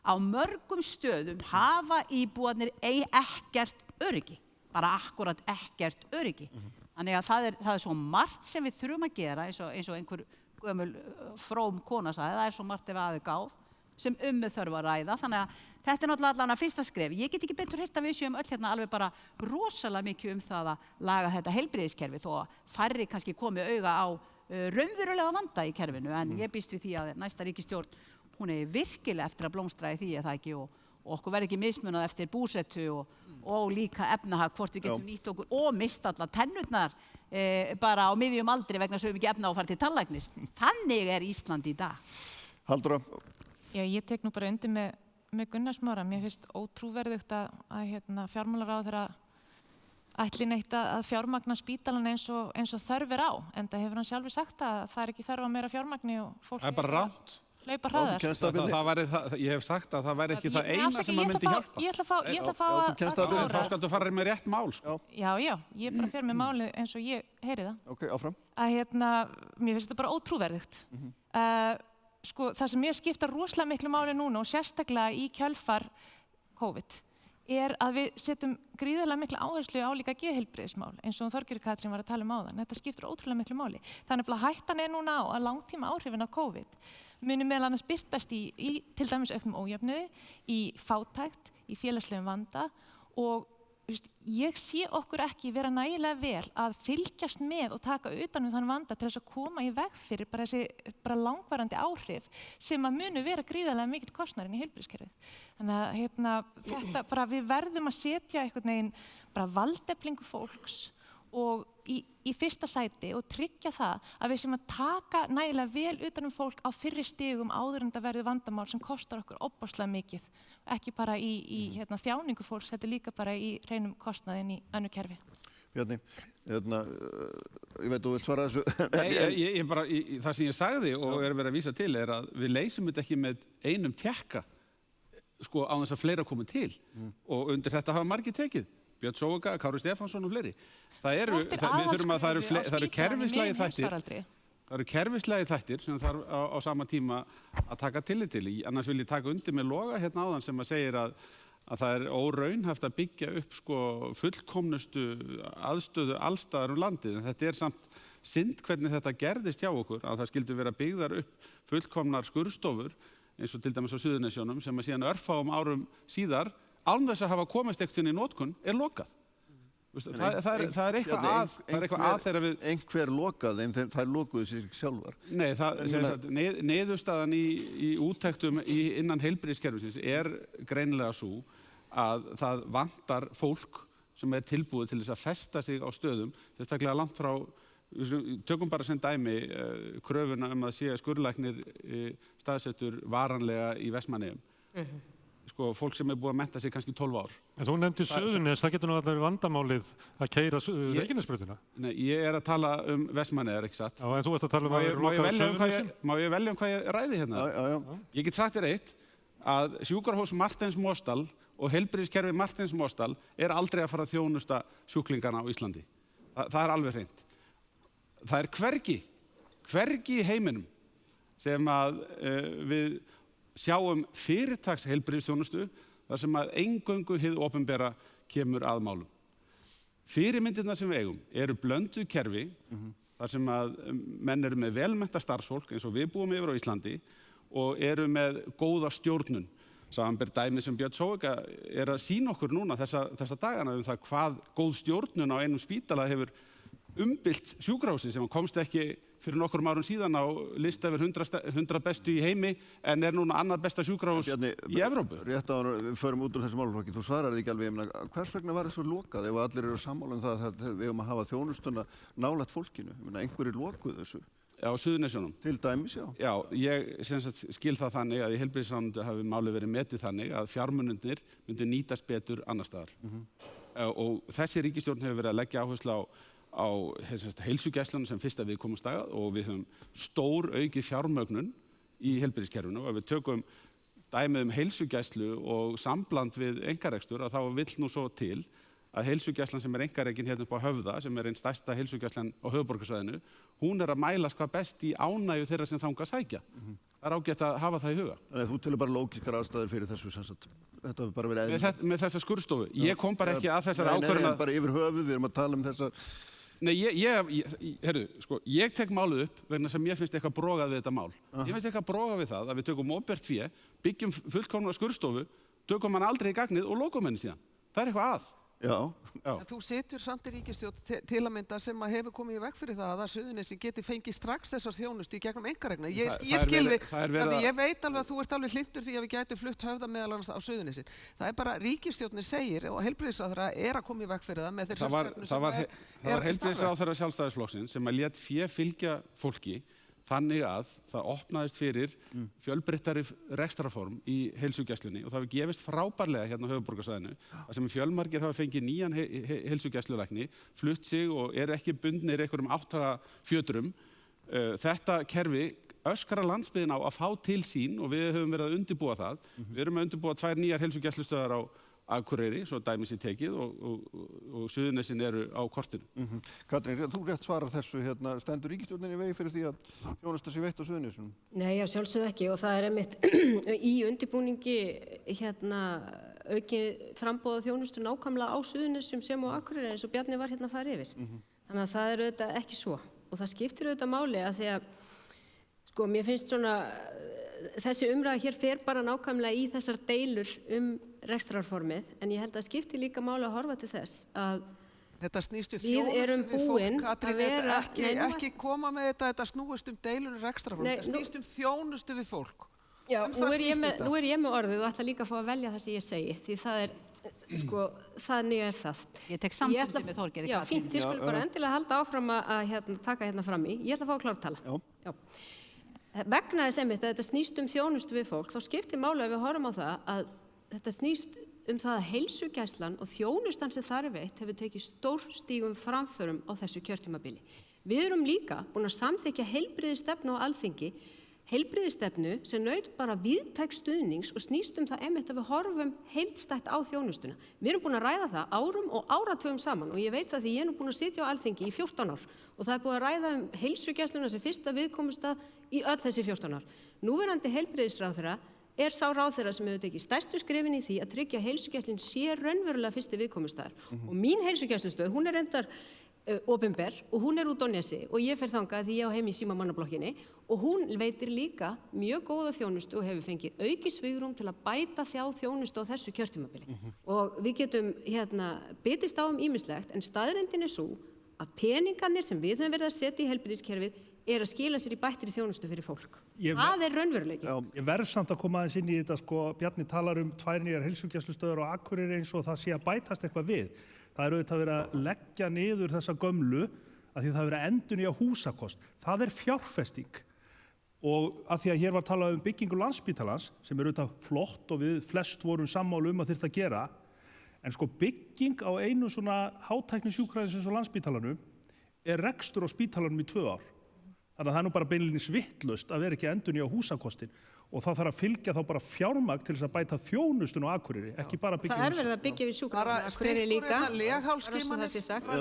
Á mörgum stöðum hafa íbúarnir ekkert öryggi. Bara akkurat ekkert öryggi. Þannig að það er svo margt sem við þurfum að gera eins og einhver gömul fróm kona sagði, það er svo margt ef aðeins gáð sem þörf að ræða. Þannig að þetta er náttúrulega allavega fyrsta skref. Ég get ekki betur heyrt að við séum öll hérna alveg bara rosalega mikið það að laga þetta heilbrigðiskerfi þó að færri kannski komi auga á raunverulega vanda í kerfinu en ég býst við því að næsta ríkisstjórn hún er virkilega eftir að blómstra í því að það ekki og okkur verði ekki mismunað eftir búsetu og líka efnahag hvort við getum nýtt okkur og mist alla tennurnar bara á miðjum aldri vegna þess að við höfum ekki efna á að fara til tannlæknis. Þannig er Ísland í dag. Halldóra? Já, ég tek nú bara undir með Gunnar Smára. Mér finnst ótrúverðugt að fjármálaráðherra ætli neitt að fjármagna spítalan eins og þörf er á. Enda hefur hann sjálfur sagt að það er ekki þörf á meira fjármagni og fólk er bara rátt. Hlaupa hraðar. Ég hef sagt að það væri ekki það eina sem að myndi hjálpa. Ég ætla að fá að klára. Þá skaldu fara með rétt mál. Sko. Já, ég bara fer með málið eins og ég heyri það. Ok, áfram. Mér finnst þetta bara ótrúverðugt. Sko, það sem mér skiptar rosalega miklu máli núna og sérstaklega í kjölfar COVID er að við setjum gríðarlega miklu áherslu á líka geðheilbrigðismál eins og Þorgerður Katrín var að tala áðan. Þetta skiptir ótrúlega miklu máli. Þannig að hættan er núna á að langtíma áhrifin af COVID muni meðal annars birtast í til dæmis auknum ójöfnuði, í fátækt, í félagslegum vanda og ég sé okkur ekki vera nægilega vel að fylgjast með og taka utan þann vanda til þess að koma í veg fyrir bara langvarandi áhrif sem að munu vera gríðarlega mikill kostnaðurinn í heilbrigðiskerfið. Þannig að þetta bara við verðum að setja einhvern veginn bara valdeflingu fólks og í fyrsta sæti og tryggja það að við sem að taka nægilega vel utan fólk á fyrri stigum áður en það verður vandamál sem kostar okkur ofboðslega mikið, ekki bara í þjáningu fólks, þetta líka bara í hreinum kostnaðinn í önnur kerfi. Bjarni, ég veit þú vilt svara þessu. Nei, það sem ég sagði og er verið að vísa til er að við leysum þetta ekki með einum tékka sko á þess að fleira komi til og undir þetta hafa margir tekið. Björn Sóga, Kári Stefánsson og fleiri. Það eru kerfislægir þættir. Það eru kerfislægir þættir sem þarf á sama tíma að taka tillit til. Annars vil ég taka undir með Loga hérna áðan sem að segir að það er óraunhæft að byggja upp sko fullkomnustu aðstöðu allstaðar landið. En þetta er samt synd hvernig þetta gerðist hjá okkur að það skildu vera byggðar upp fullkomnar skurðstofur eins og til dæmis á Suðurnesjunum sem að síðan örfáum árum síðar án þess að hafa komist ekkert inn í notkun lokað. Það er eitthvað að þegar við... Einhver lokað, en þær lokuðu sér sjálfar. Nei, niðurstaðan í úttektum innan heilbrigðiskerfisins er greinilega svo að það vantar fólk sem er tilbúið til þess að festa sig á stöðum, sérstaklega langt frá, tökum bara sem dæmi kröfuna að sé skurðlæknir staðsettur varanlega í Vestmannaeyjum. Sko, fólk sem er búið að mennta sig kannski 12 ár. En þú nefndir Suðurnes, það getur nú allavega vandamálið að keyra Reykjanesbrautina. Nei, ég er að tala Vestmannaeyjar, ekki satt? Já, en þú ert að tala um að vera lokað á Suðurnesjum? Má ég velja hvað ég ræði hérna? Já. Ég get sagt þér eitt, að sjúkrahús Martins Mostal og heilbrigðiskerfi Martins Mostal er aldrei að fara að þjónusta sjúklingana á Íslandi. Það er alveg hreint. Það er hvergi í heiminum sem að við sjáum fyrirtaks heilbrigðisþjónustu þar sem að eingöngu hið opinbera kemur að málum. Fyrirmyndirnar sem við eigum eru blönduð kerfi þar sem að menn eru með velmennta starfsfólk eins og við búum yfir á Íslandi og eru með góða stjórnun. Samanber dæmi sem Björn Sóeka er að sýna okkur núna þessa dagana það hvað góð stjórnun á einum spítala hefur umbylt sjúkrahúsið sem komst ekki fyrir nokkrum árum síðan á lista yfir 100 bestu í heimi en núna annað besta sjúkrahús í Evrópu. Rétt áður við förum út úr þessu málaflokki, þú svarar því ekki alveg, hvers vegna var þessu lokað ef allir eru sammála það að við eigum að hafa þjónustuna nálægt fólkinu, einhverjir lokuð þessu? Já, á Suðurnesjunum. Til dæmis, já. Já, ég skil það þannig að í heilbrigðisráðuneytinu hafi málið verið metið þannig að fjármunirnir myndu nýtast betur annars staðar. Og þessi ríkisstjórn hefur verið að leggja áherslu á heilsugæsluna sem fyrsta viðkomustaga og við höfum stór auki fjármögnun í heilbrigðiskerfinu og ef við tökum dæmið heilsugæslu og sambland við einkarekstur að þá vill nú svo til að heilsugæslan sem einkarekin hérna upp á Höfða sem einn stærsta heilsugæslan á höfuðborgarsvæðinu, hún að mælast hvað best í ánægju þeirra sem þangað sækja. Það er ágætt að hafa það í huga. Þannig að þú telur bara lógiskar aðstæður fyrir þessu sem sagt, þetta hefur bara verið eðlilegt. Með þessa skurðstofu. Ég kom bara ekki að þessari ákvörðun. Nei, bara yfir höfuð, við erum að tala þessa... Nei, ég tek málið upp vegna sem ég finnst eitthvað brogað við þetta mál. Ég finnst eitthvað brogað við það að við tökum opinbert fé, byggjum fullkomna skurðstofu, tökum hann aldrei í gagnið og lokum henni síðan. Það er eitthvað að. Já. En þú situr samt í ríkisstjórn til að mynda sem að hefur komið í veg fyrir það að Suðurnesin geti fengið strax þessar þjónustu í gegnum einkarekna. Ég skil þig, ég veit alveg að þú ert alveg hlynntur því að við gætum flutt Höfða meðal annars á Suðurnesin. Það er bara ríkisstjórnin segir og heilbrigðisráðherra er að koma í veg fyrir það með þeirri stefnu sem er Það var heilbrigðisráðherra Sjálfstæðisflokksins sem að lét fé fylgja fólki þannig að það opnaðist fyrir fjölbreyttari rekstrarform í heilsugæslunni og það hefur gefist frábærlega hérna á höfuðborgarsvæðinu þar sem fjölmargir hafa fengið nýjan heilsugæslulækni, flutt sig og eru ekki bundnir einhverjum áttagafjötrum. Þetta kerfi öskrar landsbyggðina á að fá til sín og við höfum verið að undirbúa það. Við erum að undirbúa 2 nýjar heilsugæslustöðvar á Akureyri, svo dæmis í tekið og Suðurnesin eru á kortinu. Katrín, þú rétt svarar þessu, stendur ríkisstjórnin í vegi fyrir því að þjónusta sé veitt á Suðurnesunum? Nei, sjálfsögðu ekki og það er einmitt í undirbúningi aukin framboð þjónustu nákvæmlega á Suðurnesum sem á Akureyri eins og Bjarni var að fara yfir. Þannig að það er auðvitað ekki svo og það skiptir auðvitað máli að því að mér finnst þessi umræða hér fer bara nákvæmlega í þessar deilur rekstrarformið, en ég held að skipti líka máli að horfa til þess að þetta snýst við erum búin að vera ekki koma með þetta snúist deilur rekstrarformið, þetta snýst þjónustu við fólk. Já, nú er ég með orðið og ætla líka að fá að velja það sem ég segi, því það er, þannig er það. Ég tek samfundi með Þorgeiri. Já, fínt, ég skulle bara endilega halda áfram að taka fram í. Ég ætla að fá að klártala. Já. Vegna þess einmitt að þetta snýst þjónustu við fólk, þá skiptir máli að við horfum á það að þetta snýst það að heilsugæslan og þjónustan sem þar er veitt hefur tekið stórstígum framförum á þessu kjörtímabili. Við erum líka búin að samþykkja heilbrigðisstefnu á Alþingi, heilbrigðisstefnu sem naut bara víðtæks stuðnings og snýst það einmitt að við horfum heildstætt á þjónustuna. Við erum búin að ræða það árum og áratugum saman og ég veit það því ég er nú búin að sitja á Alþingi í 14 ár og það er búin að ræða heilsugæsluna sem fyrsta viðkomustað í öll þessi 14 ár. Núverandi heilbrigðisráðherra er sá ráðherra sem hefur tekið stærstu skrefin í því að tryggja að heilsugæslin sé raunverulega fyrsti viðkomustaður. Og mín heilsugæslustöð, hún er reyndar opinber og hún er út á Nesi og ég fer þangað því ég á heim í símamannablokkinni og hún veitir líka mjög góða þjónustu og hefur fengið aukið svigrúm til að bæta þjónustu á þessu kjörtímabili. Og við getum bitist á ýmislegt en staðreyndin er svo að peningarnir sem við höfum verið að setja í heilbrigðiskerfið er að skila sér í bættri þjónustu fyrir fólk. Það er raunveruleiki. Ég verð samt að koma aðeins inn í þetta, Bjarni talar 2 nýjar heilsugæslustöðvar á Akureyri eins og það sé að bætast eitthvað við. Það er auðvitað verið að leggja niður þessa gömlu að því það er verið að endurnýja húsakost. Það er fjárfesting. Og að því að hér var talað byggingu Landspítalans sem er auðvitað flott og við flest vorum sammála að þyrfti að gera. En bygging á einu svona hátæknisjúkrahúsi eins og Landspítalanum er rekstur á spítalanum í 2 ár. Þannig að það er nú bara beinlínis vitlaust að vera ekki að endurnýja húsakostin og það þarf að fylgja þá bara fjármagn til þess að bæta þjónustun á Akureyri, ekki bara byggja Það er verið að byggja við sjúkrahúsið á Akureyri líka.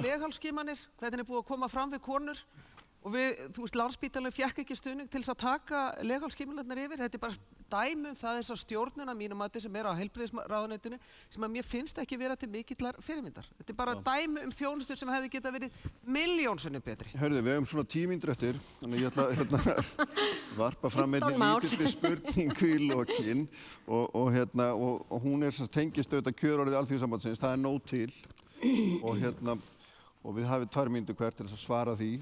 Leghálsskimanir, hvernig er búið að koma fram við konur? Og þú veist, Landspítalinn fékk ekki stuðning til þess að taka legálskimularnar yfir. Þetta bara dæmi það þess að stjórnuna mínum mati sem á heilbrigðisráðuneytinu sem að mér finnst ekki vera til mikillar fyrirmyndar. Þetta bara dæmi þjónustu sem hefði getað verið milljón sinnum betri. Hörðu, við svona 10 mínútur eftir, þannig ég ætla að varpa fram einni lítilli spurningu í lokin og hún tengist auðvitað kjörorðið Alþýðusambandsins, það nóg til og við hafið 2 mínútur hvert til þess að svara því,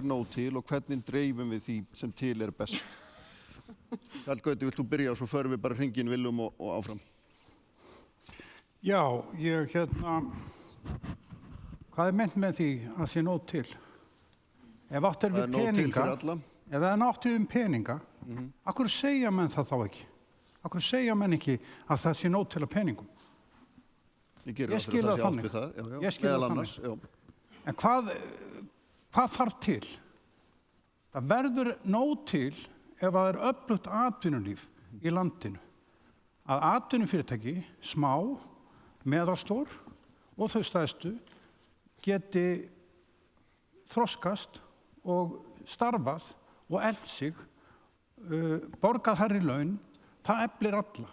nóg til og hvernig dreifum við því sem til best. Gauti, vilt þú byrja og svo förum við bara hringinn Willum og áfram? Já, hvað meint með því að sé nóg til? Ef átt við peninga, ef það átt við peninga, af hverju segja menn það þá ekki? Af hverju segja menn ekki að það sé nóg til að peningum? Ég skil það þannig. Ég skil það þannig. En hvað þarf til? Það verður nóg til ef það öflugt atvinnulíf í landinu. Að atvinnufyrirtæki, smá, meðalstór og þau stærstu geti þroskast og starfað og eflt sig, borgað hærri laun, það eflir alla.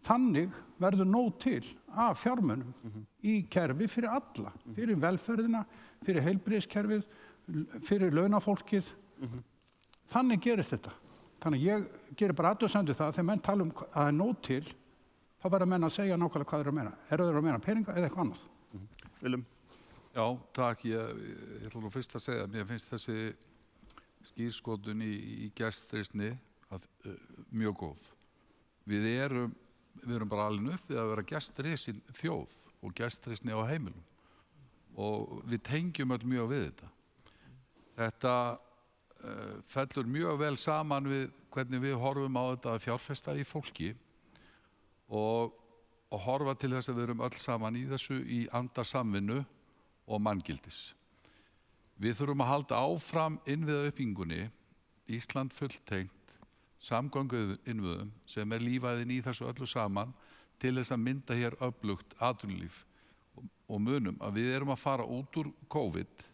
Þannig verður nóg til af fjármunum í kerfi fyrir alla, fyrir velferðina, fyrir heilbrigðiskerfið, fyrir launafólkið. Þannig gerist þetta. Þannig ég gerir bara athugasemd við það að þegar menn tala að það nóg til, þá verða menn að segja nákvæmlega hvað þeir að meina. Þeir að meina peninga eða eitthvað annað? Willum? Já, takk. Ég ætla nú fyrst að segja að mér finnst þessi skírskotun í gestrisni mjög góð. Við erum bara alveg upp við að vera gestrisin þjóð og gestrisni á heimilum og við tengjum öll mjög við þetta. Þetta fellur mjög vel saman við hvernig við horfum á þetta að fjárfesta í fólki og horfa til þess að við erum öll saman í þessu í anda samvinnu og manngildis. Við þurfum að halda áfram innviðauppbyggingunni, Ísland fulltengt, samgönguinnviðum sem lífæðin í þessu öllu saman til þess að mynda hér öflugt atvinnulíf og munum að við erum að fara út úr COVID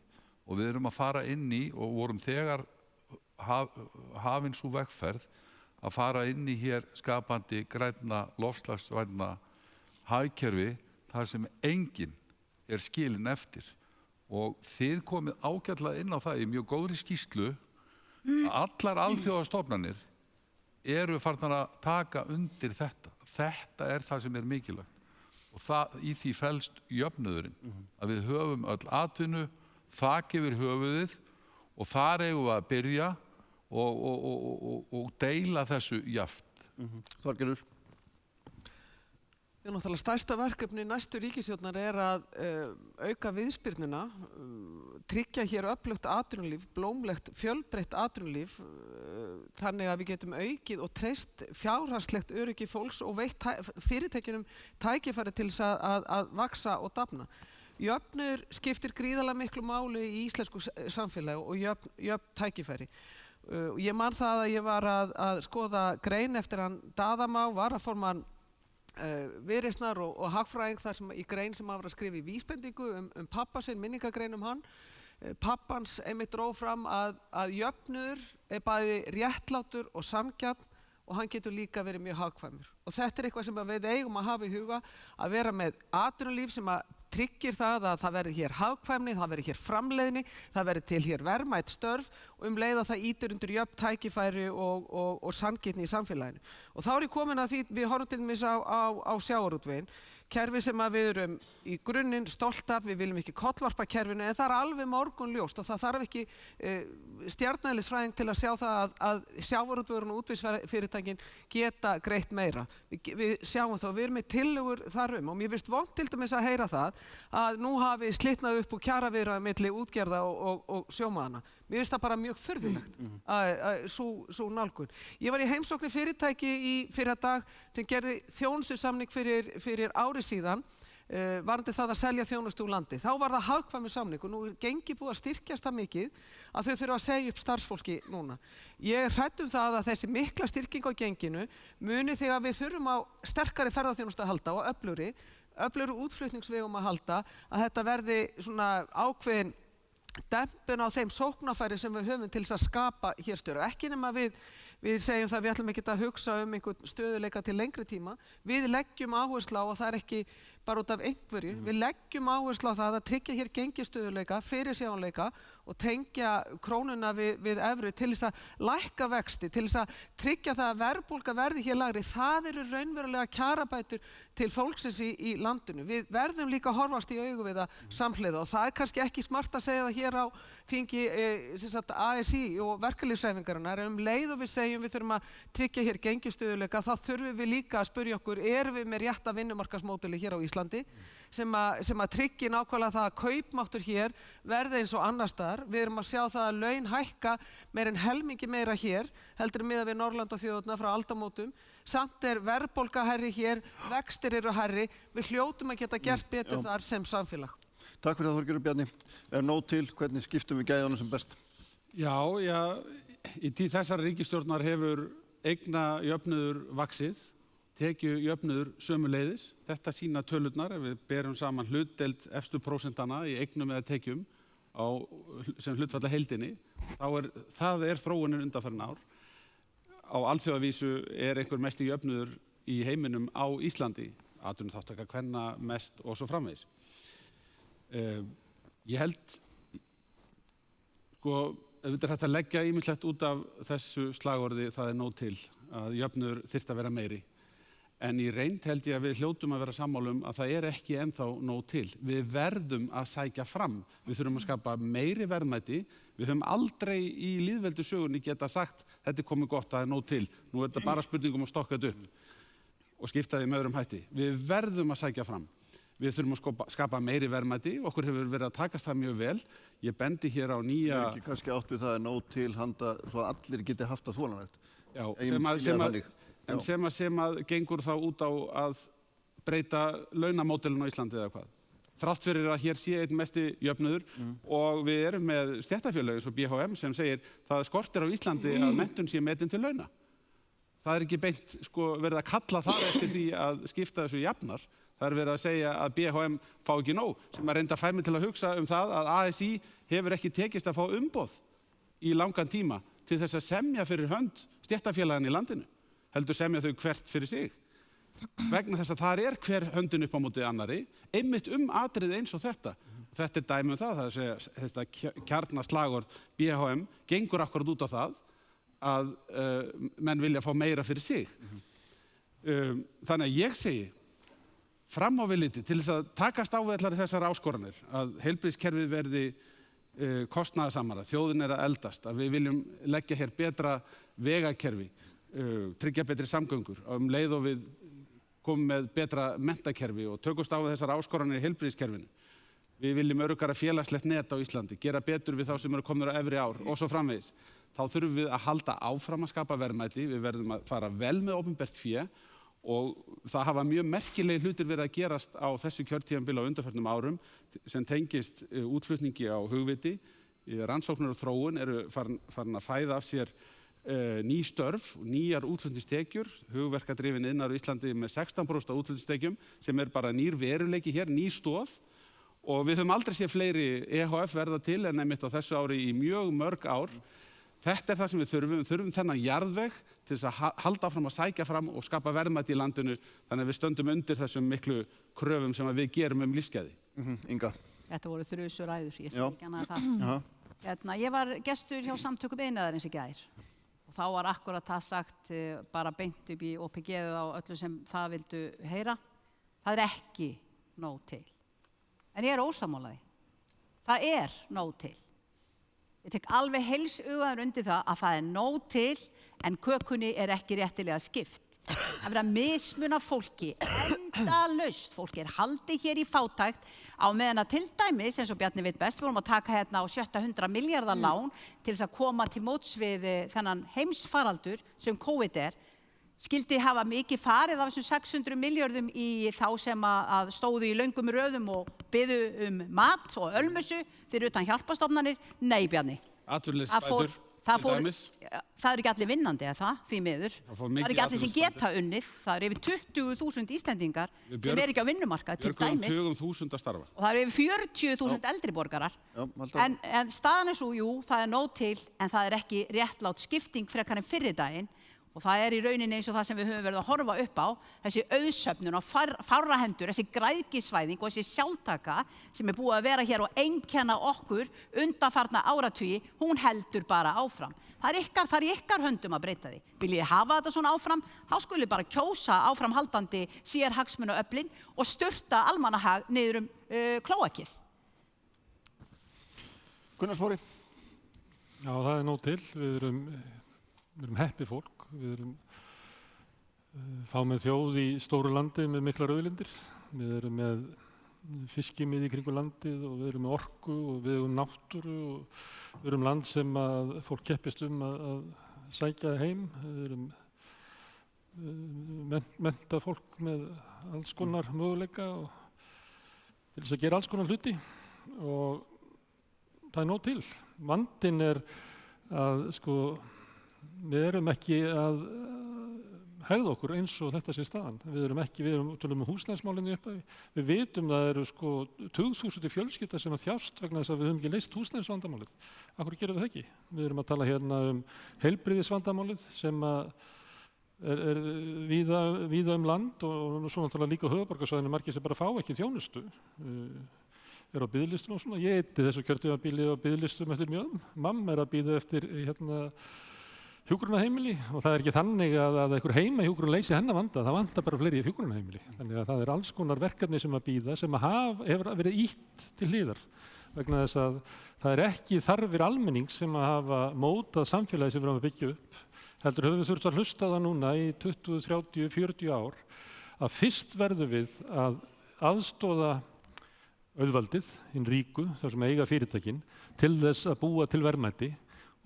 og við erum að fara inn í og vorum þegar hafin sú vegferð að fara inn í hér skapandi grænna loftslagsvænna hagkerfi þar sem enginn skilinn eftir og þið komið ágætlega inn á það í mjög góðri skýrslu að allar alþjóðastofnanir eru farnar að taka undir þetta. Þetta það sem mikilvægt og í því felst jöfnuðurinn að við höfum öll atvinnu, þak yfir höfuðið og þar eigum við að byrja og deila þessu jafnt. Þorgerður? Náttúrulega stærsta verkefni næstu ríkisstjórnar að auka viðspyrnuna, tryggja hér öflugt atvinnulíf, blómlegt, fjölbreytt atvinnulíf, þannig að við getum aukið og treyst fjárhagslegt öryggi fólks og veitt fyrirtækjunum tækifæri til þess að vaxa og dafna. Jöfnur skiptir gríðarlega miklu máli í íslensku samfélagi og jöfn tækifæri. Ég man það að ég var að skoða grein eftir hann Daða Má, varaformann Viðreisnar og hagfræðing þar sem í grein sem var að skrifa í vísbendingu pappa sinn, minningagrein hann. Pappans einmitt dró fram að jöfnur bæði réttlátur og sanngjarn og hann getur líka verið mjög hagkvæmur. Og þetta eitthvað sem við eigum að hafa í huga, að vera með atvinnulíf sem að tryggir það að það verði hér hagkvæmni, það verði hér framleiðni, það verði til hér verðmæt störf og leið að það ýtir undir jöfn tækifæri og sanngirni í samfélaginu. Og þá ég komin að því, við horfum til dæmis á sjávarútveginn, kerfi sem við erum í grunninn stolt af, við viljum ekki kollvarpa kerfinu, en það alveg morgunljóst og það þarf ekki stjarneðlisfræðing til að sjá það að sjávarútvegurinn og útvegsfyrirtækin geta greitt meira. Við sjáum þá, við erum með tillögur þar og mér finnst vont til dæmis að heyra það að nú hafi slitnað upp úr kjaraviðræðum milli útgerða og sjómanna. Mér finnst það bara mjög furðulegt, sú nálgun. Ég var í heimsókn fyrirtæki í fyrradag sem gerði þjónustusamning fyrir ári síðan, varðandi það að selja þjónustu úr landi. Þá var það hagkvæmur samning og nú gengi búið að styrkjast það mikið að þau þurfa að segja upp starfsfólki núna. Ég hrædd það að þessi mikla styrking á genginu muni þegar við þurfum á sterkari ferðaþjónustu að halda og öflugri útflutningsvegum að halda, að þetta verði svona ákveðin dempun á þeim sóknarfæri sem við höfum til þess að skapa hér stöðu. Ekki nema við segjum það, við ætlum ekki að hugsa einhvern stöðuleika til lengri tíma. Við leggjum áherslu á, og það ekki bara út af einhverju, við leggjum áherslu á það að tryggja hér gengistöðuleika, fyrirsjáanleika og tengja krónuna við evru til þess að lækka vexti, til þess að tryggja það að verðbólga verði hér lagri. Það eru raunverulega kjarabætur til fólksins í landinu. Við verðum líka að horfast í augu við það samhliða og það kannski ekki smart að segja það hér á þingi ASÍ og verkalýðshreyfingarinnar, en leið og við segjum við þurfum að tryggja hér gengistöðuleika, þá þurfum við líka að spyrja okkur, erum við með rétta vinnumarkaðsmódeli hér á Íslandi sem að tryggja nákvæmlega það að kaupmáttur hér verði eins og annars staðar. Við erum að sjá það að laun hækka meir en helmingi meira hér heldur miðað við Norðurlandaþjóðirnar frá aldamótum. Samt verðbólga hærri hér, vextir eru hærri. Við hljótum að geta gert betur þar sem samfélag. Takk fyrir það, Þorgerður Bjarni. Nóg til, hvernig skiptum við gæðunum sem best? Já, í tíð þessar ríkisstjórnar hefur eignajöfnuður vaxið, tekjujöfnuður sömuleiðis. Þetta sýna tölurnar, ef við berum saman hlutdeild efstu prósentana í eignum eða tekjum sem hlutfalla heildinni, það er þróunin undanfarin ár. Á alþjóðavísu einhver mesti jöfnuður í heiminum á Íslandi, atvinnuþátttaka kvenna mest og svo framvegis. Ég held, auðvitað er hægt að leggja ýmislegt út af þessu slagorði, það nóg til, að jöfnuður þyrfti að vera meiri. En í reynd held ég að við hljótum að vera sammála að það ekki ennþá nóg til. Við verðum að sækja fram. Við þurfum að skapa meiri verðmæti. Við höfum aldrei í lýðveldissögunni geta sagt þetta komið gott, það nóg til. Nú þetta bara spurningum að stokka þetta upp og skipta því með öðrum hætti. Við verðum að sækja fram. Við þurfum að skapa meiri verðmæti. Okkur hefur verið að takast það mjög vel. Ég bendi hér á nýja... Ekki kannski átt við það nóg til handa svo að allir geti haft það þolanlegt. Já, en sem að gengur þá út á að breyta launamódelinu á Íslandi eða hvað. Þrátt fyrir að hér sé einn mesti jöfnuður og við erum með stéttarfélög eins og BHM sem segir það skortir á Íslandi að menntun sé metin til launa. Það ekki beint verið að kalla það eftir því að skipta þessu jafnar. Það verið að segja að BHM fá ekki nóg, sem að reynda fær mig til að hugsa það að ASÍ hefur ekki tekist að fá umboð í langan tíma til þess að semja fyrir hönd stéttarfélaganna í landinu. Heldur semja þau hvert fyrir sig. Vegna þess að það hver höndin upp á móti annari, einmitt atriði eins og þetta. Þetta dæmi það að þetta kjarnaslagorð BHM gengur akkurat út á það að menn vilja fá meira fyrir sig. Þannig að ég segi, fram á við litið til þess að takast á við allar þessar áskoranir, að heilbrigðiskerfið verði kostnaðarsamara, þjóðin að eldast, að við viljum leggja hér betra vegakerfi, tryggja betri samgöngur, leið og við komum með betra menntakerfi og tökumst á þessar áskoranir í heilbrigðiskerfinu. Við viljum öruggara félagslegt net á Íslandi, gera betur við þá sem eru komnir á efri ár og svo framvegis. Þá þurfum við að halda áfram að skapa verðmæti, við verðum að fara vel með opinbert fé og það hafa mjög merkilegi hlutir verið að gerast á þessu kjörtímabili á undanförnum árum sem tengist útflutningi á hugviti. Rannsóknir og þróun eru farin að fæða af sér ný störf, nýjar útflutningstekjur, hugverkadrifin iðnaður á Íslandi með 16% útflutningstekjum sem bara nýr veruleiki hér, ný stoð og við höfum aldrei séð fleiri EHF verða til en einmitt á þessu ári í mjög mörg ár. Þetta það sem við þurfum þennan jarðveg til þess að halda áfram að sækja fram og skapa verðmæti í landinu þannig að við stöndum undir þessum miklu kröfum sem við gerum lífsgæði. Inga. Þetta voru þrusuræður, ég sé ekki annað það. Ég var gestur hjá Samtökum iðnaðarins í gær. Og þá var akkurat það sagt bara beint upp í OPG-ið á öllu sem það vildu heyra. Það ekki nóg til. En ég ósammála því. Það nóg til. Ég tek alveg heilsugaður undir það að það nóg til en kökunni ekki réttilega skipt. Það verið að mismuna fólki endalaust. Fólk haldið hér í fátækt á meðan að til dæmis, eins og Bjarni veit best, vorum að taka hérna á 700 milljarðar lán til þess að koma til móts við þennan heimsfaraldur sem COVID skildi hafa mikið farið af þessum 600 milljörðum í þá sem að stóðu í löngum röðum og biðu mat og ölmusu fyrir utan hjálparstofnanir. Nei, Bjarni. Atvinnuleysisbætur. það eru ekki allir vinnandi því miður. Það eru ekki allir sem geta unnið. Það eru yfir 20.000 Íslendingar sem ekki á vinnumarkað til dæmis. Björgum tugum þúsunda starfa. Og það eru yfir 40.000 eldri borgarar. En staðan svo, það nóg til, en það ekki réttlát skipting frekar en fyrri daginn. Og það í rauninni eins og það sem við höfum verið að horfa upp á, þessi auðsöfnun á fárra hendur, þessi græðgisvæðing og þessi sjálftaka sem búið að vera hér og einkenna okkur undanfarna áratugi, hún heldur bara áfram. Það ykkar höndum að breyta því. Viljið þið hafa þetta svona áfram, þá skulið bara kjósa áframhaldandi sérhagsmunaöflin og sturta almannahag niður klóakið. Gunnar Smári. Já, það nóg til. Við erum heppið fólk. Við erum fámenn þjóð í stóru landi með miklar auðlindir. Við erum með fiskimið í kringum landið og við erum með orku og við erum náttúru og við erum land sem að fólk keppist að sækja heim. Við erum menntað fólk með alls konar möguleika og til þess að gera alls konar hluti og það nóg til. Vandinn að við erum ekki að hegða okkur eins og þetta sé staðan. Við erum tölum húsnæðismálinu upphafi. Við vitum það eru tugþúsundir fjölskylda sem að þjást vegna þess að við höfum ekki leyst húsnæðisvandamálið. Af hverju gerum við það ekki? Við erum að tala hérna heilbrigðisvandamálið sem er víða land og svo náttúrulega líka á höfuðborgarsvæðinu margir sem bara fá ekki þjónustu. Á biðlistum og svona. Ég eyddi þessu kjörtímabili á biðlistum eftir mjög. Mamma að bíða eftir hjúkrunarheimili og það ekki þannig að einhver heimahjúkrun leysi hennar vanda, það vantar bara fleiri hjúkrunarheimili. Þannig að það alls konar verkefni sem að bíða sem hefur verið ýtt til hliðar vegna þess að það ekki þarfir almenning sem að hafa mótað samfélagi sem við erum að byggja upp. Heldur höfum við þurft að hlusta það núna í 20, 30, 40 ár að fyrst verðum við að aðstoða auðvaldið, hinn ríku, þar sem eiga fyrirtækin, til þess að búa til verðmæti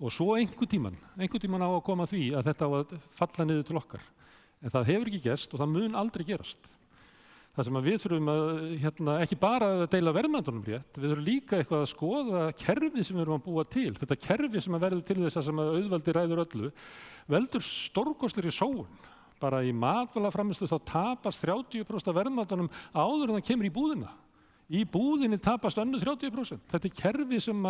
og svo einhvern tíman á að koma því að þetta á að falla niður til okkar. En það hefur ekki gerst og það mun aldrei gerast. Það sem að við þurfum að ekki bara að deila verðmætunum rétt, við þurfum líka eitthvað að skoða kerfið sem við erum að búa til. Þetta kerfi sem að verður til þess að sem að auðvaldi ræður öllu, veldur stórkostlegri sóun. Bara í matvælaframleiðslu þá tapast 30% af verðmætunum áður en það kemur í búðina. Í búðinni tapast önnur 30%. Þetta kerfi sem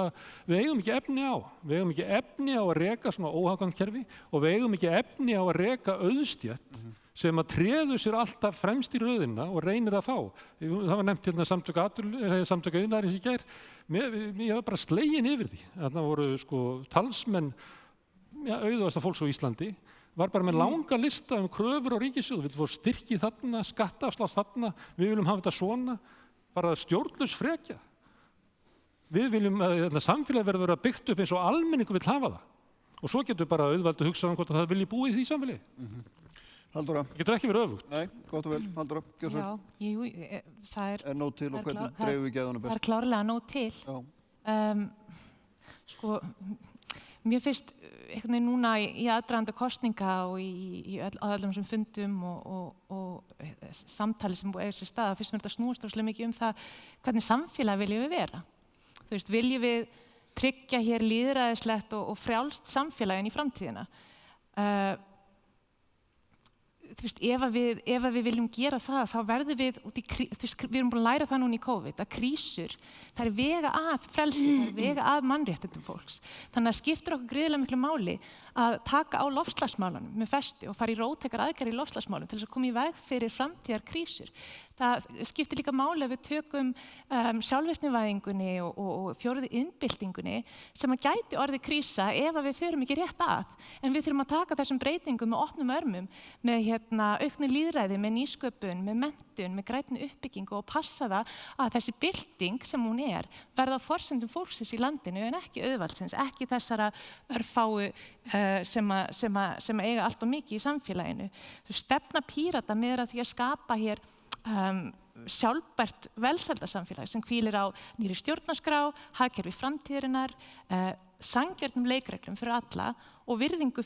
við eigum ekki efni á. Við eigum ekki efni á að reka svona óhagkvæmt og við eigum ekki efni á að reka auðstétt sem að treður sér alltaf fremst í röðina og reynir að fá. Það var nefnt hérna samtök iðnaðarins í gær. Ég var bara sleginn yfir því. Þarna voru talsmenn auðvasta fólks á Íslandi var bara með langa lista kröfur á ríkissjóð. Við viljum fá styrki þarna, skattaafslátt þarna, við viljum hafa þetta svona. Bara stjórnlaus frekja. Við viljum að samfélagi verður að vera byggt upp eins og almenningur vill hafa það. Og svo getur bara auðvald að hugsa hvort það vilji búa í því samfélagi. Halldóra. Getur ekki verið öfugt. Nei, gott og vel. Halldóra, gjörðu svo. Já, það nóg til og hvernig dreifum við gæðunum best? Það klárlega nóg til. Mér finnst einhvern veginn núna í aðdraganda kosninga og á öllum sem fundum og samtali sem eiga sér stað, fyrst mér þetta snúast rosalega mikið það hvernig samfélag viljum við vera. Þú veist, viljum við tryggja hér lýðræðislegt og frjálst samfélagin í framtíðina. Þú veist, ef við viljum gera það, þá verðum við við erum búin að læra það núna í COVID, að krísur, það vega að frelsi, það vega að mannréttindum fólks. Þannig að skiptir okkur gríðarlega miklu máli að taka á loftslagsmálunum með festu og fara í róttækar aðgerðir í loftslagsmálum til þess að koma í veg fyrir framtíðar krísur. Það skiptir líka máli að við tökum sjálfvirknivæðingunni og fjóruðu innbyltingunni sem að gæti orðið krísa ef að við förum ekki rétt að. En við þurfum að taka þessum breytingum með opnum örmum, með auknu lýðræði, með nýsköpun, með menntun, með grænni uppbyggingu og passa það að þessi bylting sem hún verða á forsendum fólksins í landinu en ekki auðvaldsins, ekki þessara örfáu sem eiga allt og mikið í samfélaginu. Stefna Pírata miðar að því að skapa hér sjálfbært velsældarsamfélag sem hvílir á nýrri stjórnarskrá, hagkerfi framtíðarinnar, sanngjörnum leikreglum fyrir alla og virðingu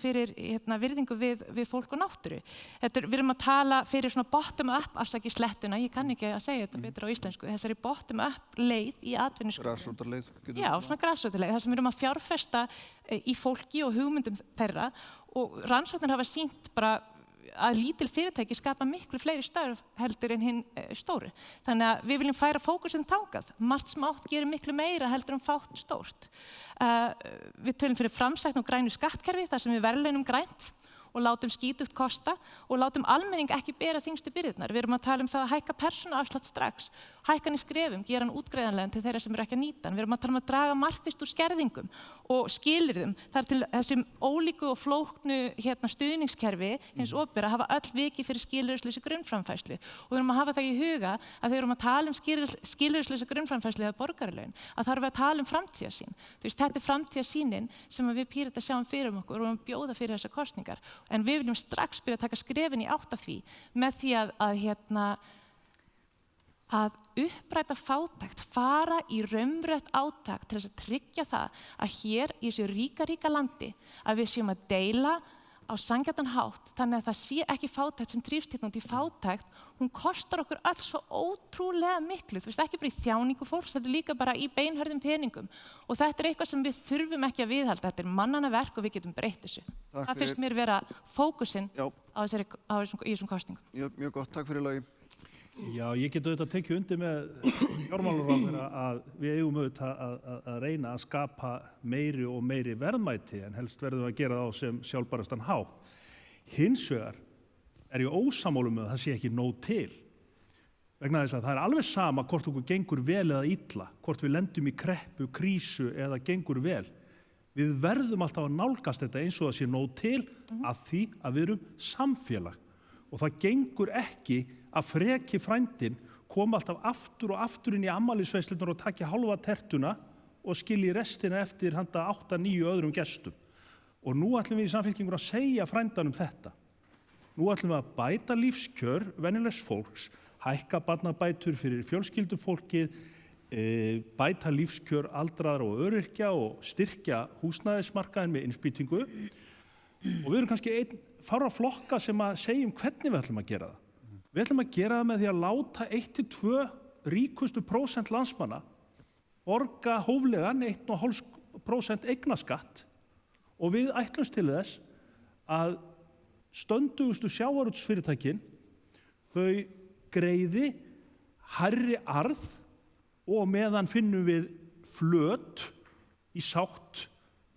við fólk og náttúru. Við erum að tala fyrir svona bottom-up, afsaki slettuna, ég kann ekki að segja þetta betur á íslensku, þessari bottom-up leið í atvinnusköpun. Grasrótarleið. Já, svona grasrótarleið, þar sem við erum að fjárfesta í fólki og hugmyndum þeirra og rannsóknir hafa sýnt bara að lítil fyrirtæki skapa miklu fleiri störf heldur en hinn stóru. Þannig að við viljum færa fókusinn þangað. Margt smátt gerir miklu meira heldur en fátt stórt. Við tölum fyrir framsæknu og grænu skattkerfi þar sem við verðlaunum grænt og látum skítugt kosta og látum almenning ekki bera þyngstu byrðirnar. Við erum að tala um það að hækka persónuafslátt strax, hækka hann í skrefum, gera hann útgreiðanlegan til þeirra sem eru ekki að nýta hann. Við erum að tala um að draga markvisst úr skerðingum og skilyrðum þar til þessum ólíku og flóknu stuðningskerfi hins opinbera hafa öll vikið fyrir skilyrðislausa grunnframfærslu. Og við erum að hafa það í huga að þegar við erum að tala um skilyrðislausa grunnframfærslu eða borgaralaun, að þarf við að tala um framtíðarsýn. Þetta er framtíðarsýnin sem við Píratar sjáum fyrir okkur og við bjóða fyrir þessar kosningar. En við viljum strax byrja að taka skrefin í átt að því með því að uppræta fátækt, fara í raunverulegt átak til þess að tryggja það að hér í þessu ríka landi að við séum að deila á sanngjarnan hátt þannig að það sé ekki fátækt sem þrífst hérna út í fátækt, hún kostar okkur öll svo ótrúlega miklu, þú veist ekki bara í þjáningu fólks, þetta er líka bara í beinhörðum peningum og þetta er eitthvað sem við þurfum ekki að viðhalda, þetta er mannanna verk og við getum breytt þessu. Það finnst mér vera fókusinn í þessum kosningum. Mjög gott, takk fyrir Logi. Já, ég get auðvitað tekið undir með fjármálaráðherra að við eigum auðvitað að reyna að skapa meiri og meiri verðmæti en helst verðum við að gera það á sem sjálfbærastan hátt. Hins vegar er ég ósammála með að það sé ekki nóg til. Vegna þess að það er alveg sama hvort okkur gengur vel eða illa, hvort við lendum í kreppu, krísu eða gengur vel. Við verðum alltaf að nálgast þetta eins og það sé nóg til að því að við erum samfélag. Og það gengur ekki að freki frændin koma alltaf aftur og aftur inn í afmælisveislunar og taki hálfa tertuna og skilji restina eftir handa 8-9 öðrum gestum. Og nú ætlum við í Samfylkingunni að segja frændanum þetta. Nú ætlum við að bæta lífskjör venjulegs fólks, hækka barnabætur fyrir fjölskyldufólkið, bæta lífskjör aldraðra og öryrkja og styrkja húsnæðismarkaðinn með innspýtingu. Og við erum kannski einn fárra flokka sem að segjum hvernig við ætlum að gera það. Við ætlum að gera það með því að láta 1-2 ríkustu prósent landsmanna borga hóflegan 1,5% eignaskatt og við ætlumst til þess að stöndugustu sjávarútvegsfyrirtækin þau greiði hærri arð og meðan finnum við flöt í sátt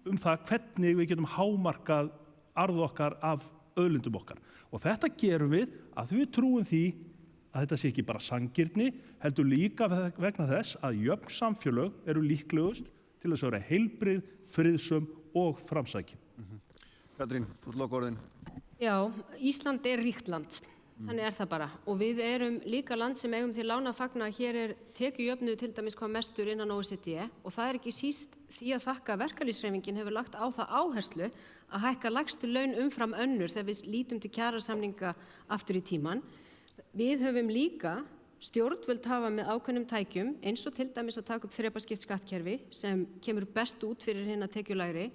það hvernig við getum hámarkað arð okkar af auðlindum okkar. Og þetta gerum við að við trúum því að þetta sé ekki bara sanngirni, heldur líka vegna þess að jöfn samfélög eru líklegust til þess að vera heilbrigð, friðsöm og framsækin. Katrín, þú ert lokaorðin. Já, Ísland er ríkt land. Þannig er það bara. Og við erum líka land sem eigum því lána að fagna að hér er tekjujöfnuður til dæmis hvað mestur innan OECD og það er ekki síst því að þakka að verkalýðshreyfingin hefur lagt á það áherslu að hækka lægstu laun umfram önnur þegar við lítum til kjarasamninga aftur í tíman. Við höfum líka stjórnvöld hafa með ákveðnum tækjum eins og til dæmis að taka upp þrepaskipt skattkerfi sem kemur best út fyrir hina tekjulægri,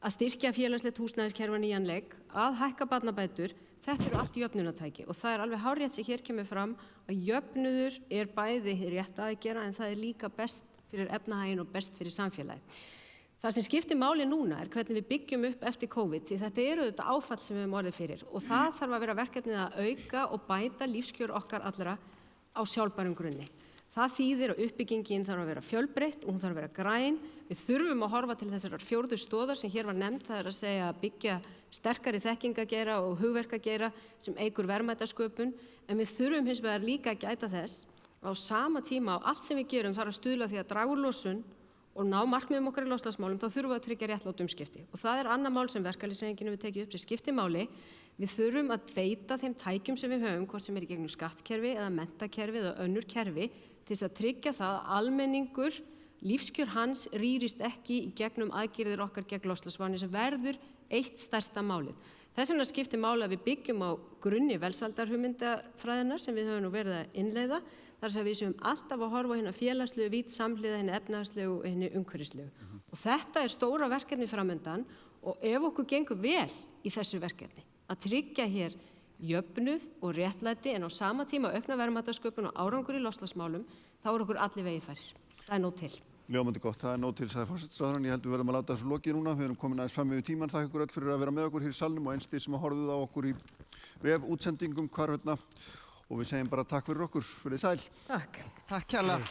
að styrkja félagslegt húsnæðiskerfi á nýjan leik, að hækka barnabætur. Þetta eru allt jöfnunartæki og það er alveg hárrétt sem hér kemur fram að jöfnuður er bæði rétt að gera en það er líka best fyrir efnahaginn og best fyrir samfélagið. Það sem skiptir máli núna er hvernig við byggjum upp eftir COVID því þetta eru þetta áfall sem við höfum orðið fyrir og það þarf að vera verkefnið að auka og bæta lífskjör okkar allra á sjálfbærum grunni. Það þýðir að uppbyggingin þarf að vera fjölbreytt og hún þarf að vera græn. Við þurfum að horfa til þessar 4. stoðar sem hér var nefnt, það er að segja að byggja sterkari þekkingageira og hugverkageira sem eykur verðmætasköpun, en við þurfum hins vegar líka að gæta þess á sama tíma á allt sem við gerum þarf að stuðla því að draga úr losun og ná markmiðum okkar í loftslagsmálum, þá þurfum við að tryggja réttlát umskipti. Og það er annað mál sem verkalýðshreyfingin hefur tekið upp sem skiptir máli. Við þurfum að beita þeim tækjum sem við höfum, hvort sem er í gegnum skattkerfi eða menntakerfi eða önnur kerfi, til þess að tryggja það að almenningur, lífskjör hans rýrist ekki í gegnum aðgerðir okkar gegn loftslagsvánni sem verður eitt stærsta málið. Þess vegna skiptir máli að við byggjum á grunni velsældarhugmyndafræðinnar sem við höfum nú verið að innleiða, þar sem við séum alltaf að horfa á hérna félagslegu vít samhliða hérna efnahagslegu og hérna umhverfislegu. Og þetta stóra verkefni framundan og ef okkur gengur vel í þessu verkefni að tryggja hér jöfnuð og réttlæti en á sama tíma aukna verðmætasköpun og árangur í loftslagsmálum, þá okkur allir vegir færir. Það nóg til. Ljómandi gott, það nóg til, sagði forsætisráðherrann. Ég held við verðum að láta þessu lokið núna. Við erum komin aðeins fram yfir tímann. Þakka ykkur öll fyrir að vera með okkur hér í salnum og eins því sem horfðuð á okkur í vefútsendingum hvarvetna. Og við segjum bara takk fyrir okkur. Verið sæl. Takk. Takk kærlega.